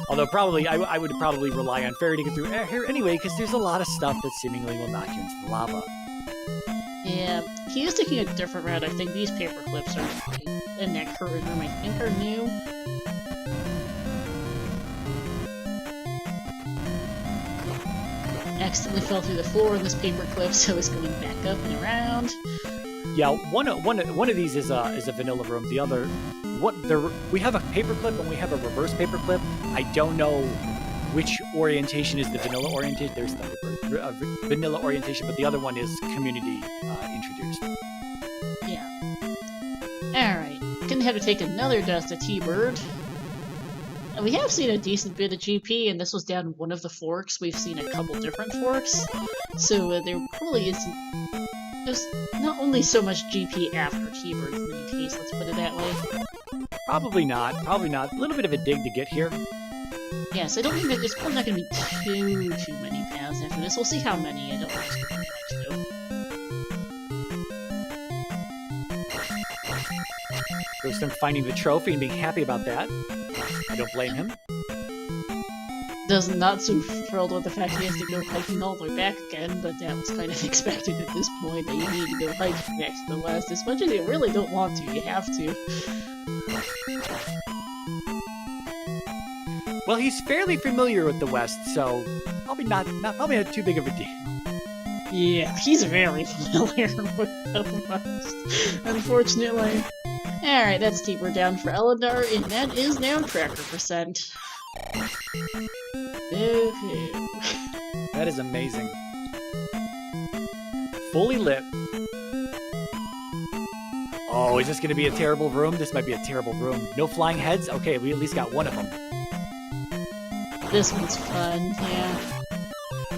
Although probably, I would probably rely on Fairy to get through here anyway, because there's a lot of stuff that seemingly will knock you into the lava. Yeah, he is taking a different route. I think these paper clips are in that current room, I think, are new. Accidentally fell through the floor in this paper clip, so it's going back up and around. Yeah, one of these is a vanilla room. The other, we have a paper clip and we have a reverse paper clip. I don't know which orientation is the vanilla orientation. There's the vanilla orientation, but the other one is community introduced. Yeah. All right, gonna have to take another dust to T-Bird. We have seen a decent bit of GP, and this was down one of the forks. We've seen a couple different forks, so there probably isn't... There's not only so much GP after T-Bird's mini case, let's put it that way. Probably not. A little bit of a dig to get here. Yes, I don't think that there's probably not going to be too many paths after this. We'll see how many. I don't expect to. ghostDunk finding the trophy and being happy about that. I don't blame him. Does not so thrilled with the fact he has to go hiking all the way back again, but that was kind of expected at this point, that you need to go hiking back to the west. As much as you really don't want to, you have to. Well, he's fairly familiar with the west, so probably not too big of a deal. Yeah, he's very familiar with the west, unfortunately. Alright, that's T-Bird down for Ellendar, and that is now tracker percent. That is amazing. Fully lit. Oh, is this going to be a terrible room? This might be a terrible room. No flying heads? Okay, we at least got one of them. This one's fun, yeah.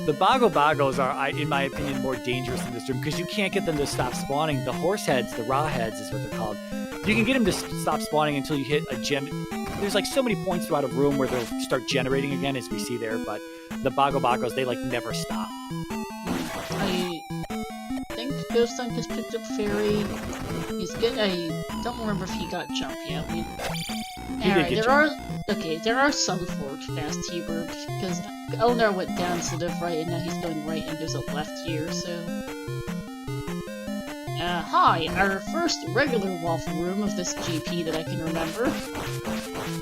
The Bogos are, in my opinion, more dangerous in this room because you can't get them to stop spawning. The horse heads, the raw heads is what they're called. You can get them to stop spawning until you hit a there's like so many points throughout a room where they'll start generating again, as we see there, but the Bogos, they like never stop. I think ghostDunk has picked up Fairy. He's good. I don't remember if he got jump yet. Alright, there are some forks past T-Bird, because Ellendar went down instead of right, and now he's going right, and there's a left here, so... hi, our first regular waffle room of this GP that I can remember.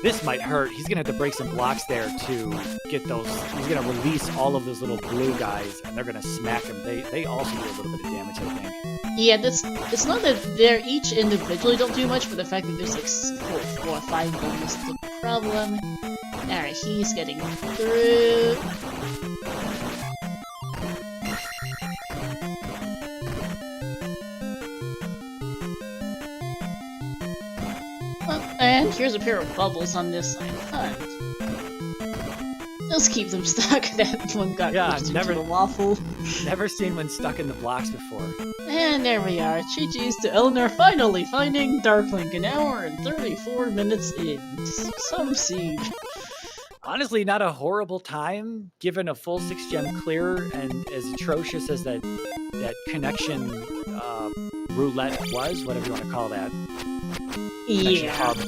This might hurt. He's gonna have to break some blocks there to get those. He's gonna release all of those little blue guys, and they're gonna smack him. They also do a little bit of damage, I think. Yeah, it's not that they're each individually don't do much, but the fact that there's like 4 or 5 of them is the problem. Alright, he's getting through. And here's a pair of bubbles on this side. Fun. Let's keep them stuck. That one got pushed into the waffle. Never seen one stuck in the blocks before. And there we are. GG's to Ellendar finally finding Darklink, an hour and 34 minutes in. Some seed. Honestly, not a horrible time, given a full 6-gem clear, and as atrocious as that connection roulette was, whatever you want to call that. Yeah. Hub.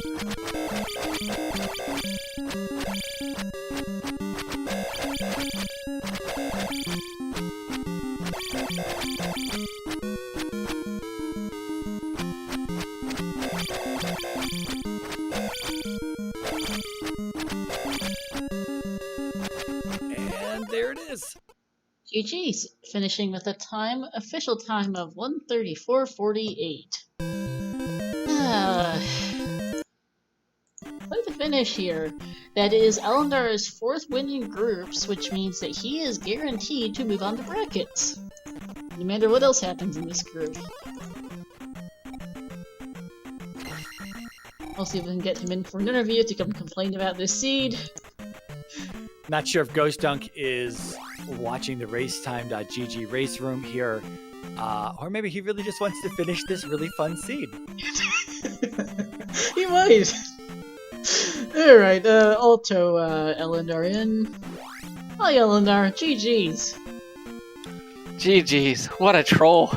And there it is. GG's, finishing with a official time of 1:34:48. Quite the finish here. That is Ellendar's 4th win in groups, which means that he is guaranteed to move on to brackets, no matter what else happens in this group. I'll see if we can get him in for an interview to come complain about this seed. Not sure if ghostDunk is watching the racetime.gg race room here, or maybe he really just wants to finish this really fun seed. He might. Alright, Alto Ellendar in. Hi Ellendar, GG's. GG's, what a troll.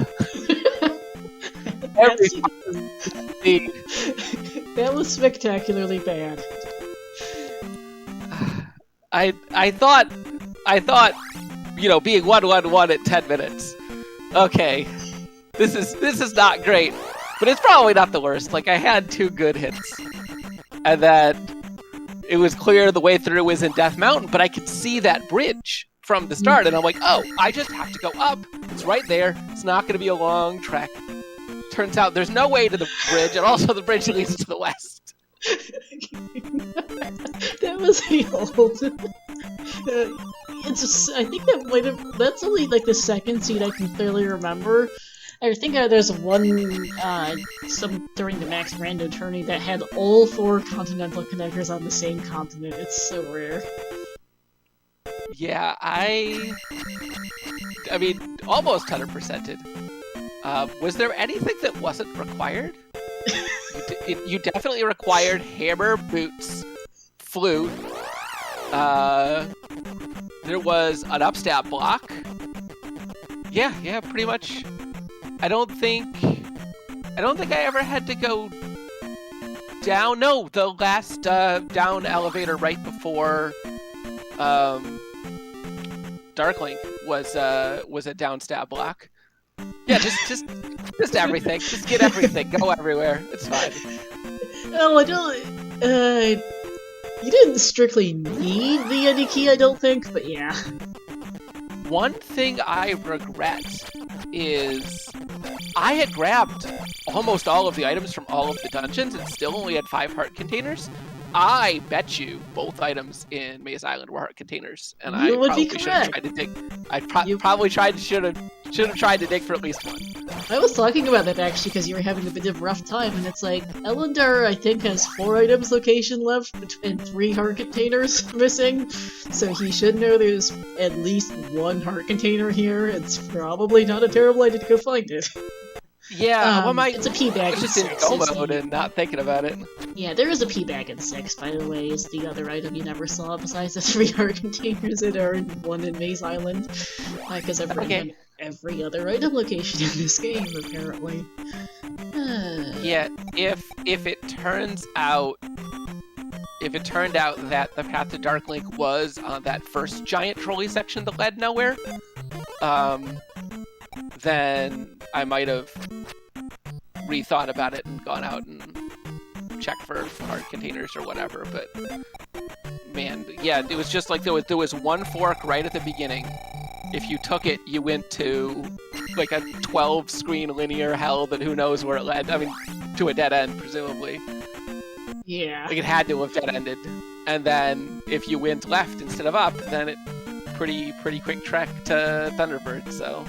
That was spectacularly bad. I thought, you know, being 1-1-1 at 10 minutes. Okay, this is not great, but it's probably not the worst. Like, I had 2 good hits, and then it was clear the way through was in Death Mountain, but I could see that bridge from the start, and I'm like, oh, I just have to go up. It's right there. It's not going to be a long trek. Turns out there's no way to the bridge, and also the bridge leads to the west. That was the old. I think that's only like the second seed I can clearly remember. I think there's one during the Max Rando tourney that had all 4 continental connectors on the same continent. It's so rare. Yeah, I mean, almost 100%ed. Was there anything that wasn't required? You definitely required hammer, boots, flute. There was an upstab block. Yeah, pretty much. I don't think I ever had to go down. No, the last down elevator right before Darklink was a down stab block. Yeah, just everything. Just get everything. Go everywhere. It's fine. Oh, I don't. You didn't strictly need the Yeti key, I don't think, but yeah. One thing I regret is I had grabbed almost all of the items from all of the dungeons and still only had 5 heart containers. I bet you both items in Maze Island were heart containers, and I probably should have tried to dig. I probably should have tried to dig for at least one. I was talking about that actually because you were having a bit of a rough time, and it's like Ellendar I think has 4 items location left and 3 heart containers missing, so he should know there's at least 1 heart container here. It's probably not a terrible idea to go find it. Yeah, it's a P bag. Just in go mode and not thinking about it. Yeah, there is a P bag in 6, by the way, is the other item you never saw besides the 3 heart containers that are one in Maze Island. Because I've run every other item location in this game, apparently. Yeah, if it turned out that the path to Darklink was on that first giant trolley section that led nowhere, then I might have rethought about it and gone out and checked for heart containers or whatever. But man, yeah, it was just like there was one fork right at the beginning. If you took it, you went to like a 12-screen linear hell that who knows where it led. I mean, to a dead end, presumably. Yeah. Like it had to have dead ended. And then if you went left instead of up, then it pretty quick trek to Thunderbird. So.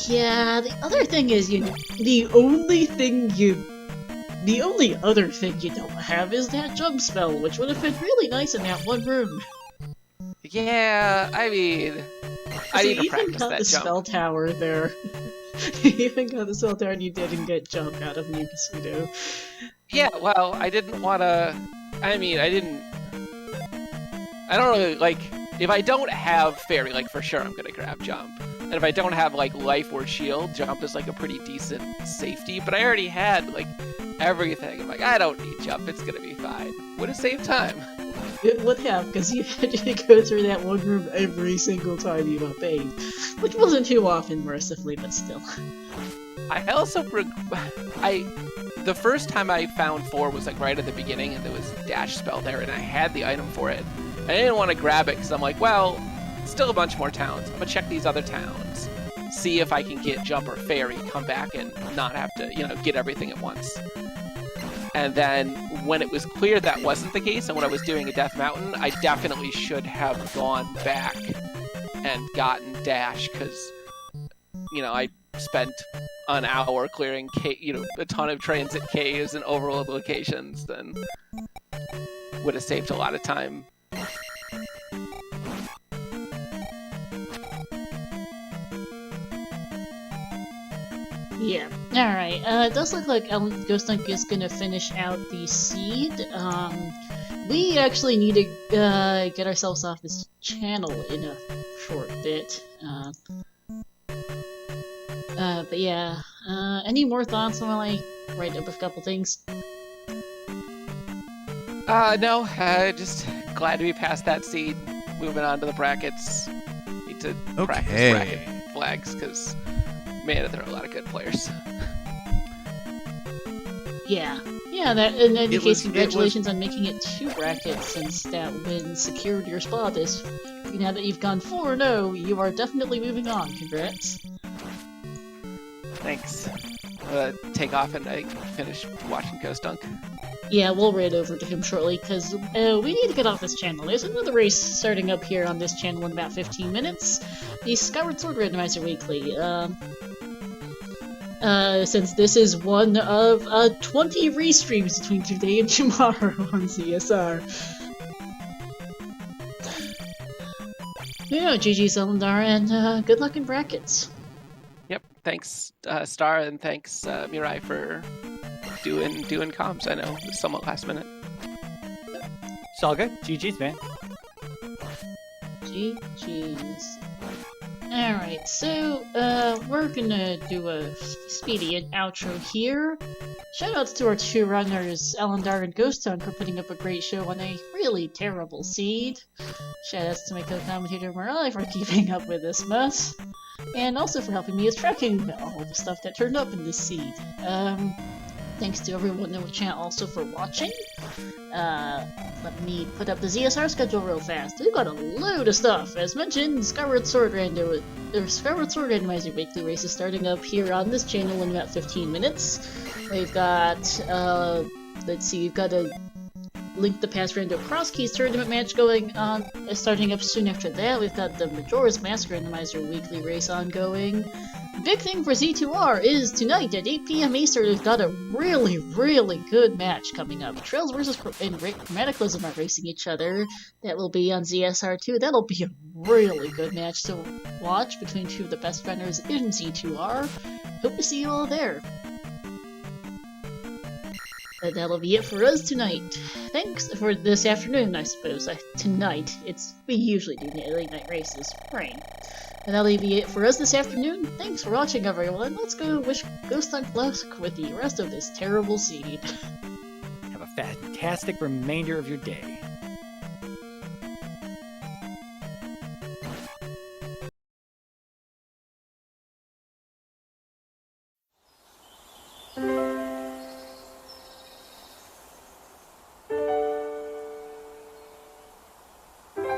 Yeah, the other thing is the only other thing you don't have is that jump spell, which would have been really nice in that one room. Yeah, I mean, I need to practice that jump. You even got the spell tower there. You even got the spell tower and you didn't get jump out of Mukasudo. Yeah, well, I didn't want to... I mean, I I don't really like if I don't have fairy, like for sure I'm gonna grab jump. And if I don't have like life or shield, jump is like a pretty decent safety. But I already had like everything. I'm like, I don't need jump. It's gonna be fine. Would have saved time. It would have, because you had to go through that one room every single time you got paid, which wasn't too often, mercifully, but still. I also the first time I found 4 was like right at the beginning, and there was a dash spell there, and I had the item for it. I didn't want to grab it because I'm like, well, still a bunch more towns. I'm gonna check these other towns, see if I can get jump or fairy, come back and not have to, get everything at once. And then when it was clear that wasn't the case, and when I was doing a Death Mountain, I definitely should have gone back and gotten dash because, I spent an hour clearing a ton of transit caves and overworld locations, then would have saved a lot of time. Yeah. Alright, it does look like ghostDunk is gonna finish out the seed. We actually need to get ourselves off this channel in a short bit. But yeah, any more thoughts while I write up a couple things? No, just glad to be past that seed. Moving on to the brackets. Need to practice bracket flags, because, man, there are a lot of good players. Yeah. Yeah, in any case, congratulations on making it 2 brackets, since that win secured your spot. Now that you've gone 4-0, you are definitely moving on. Congrats. Thanks. Take off and I finish watching ghostDunk. Yeah, we'll raid over to him shortly, because we need to get off this channel. There's another race starting up here on this channel in about 15 minutes. The Skyward Sword Randomizer Weekly. Since this is one of 20 restreams between today and tomorrow on ZSR. Yeah, GG's Ellendar, and good luck in brackets. Yep, thanks Star, and thanks Mirai for doing comms. I know it's somewhat last minute. It's all good. GG's, man. GG's. Alright, so, we're gonna do a speedy outro here. Shoutouts to our 2 runners, Ellendar and ghostDunk, for putting up a great show on a really terrible seed. Shoutouts to my co-commentator Mirai for keeping up with this mess. And also for helping me with tracking all the stuff that turned up in this seed. Thanks to everyone in the chat also for watching. Let me put up the ZSR schedule real fast. We've got a load of stuff. As mentioned, Skyward Sword Randomizer Weekly Race is starting up here on this channel in about 15 minutes. We've got, let's see, we've got a Link the Past Rando Cross Keys tournament match going on, starting up soon after that. We've got the Majora's Mask Randomizer Weekly Race ongoing. Big thing for Z2R is tonight at 8 p.m. Eastern, we've got a really, really good match coming up. Trails versus Chromaticalism are racing each other. That will be on ZSR2. That'll be a really good match to watch between 2 of the best runners in Z2R. Hope to see you all there. But that'll be it for us tonight. Thanks for this afternoon, I suppose. Tonight. We usually do late night races, right? And that'll be it for us this afternoon. Thanks for watching, everyone. Let's go wish ghostDunk luck with the rest of this terrible seed. Have a fantastic remainder of your day.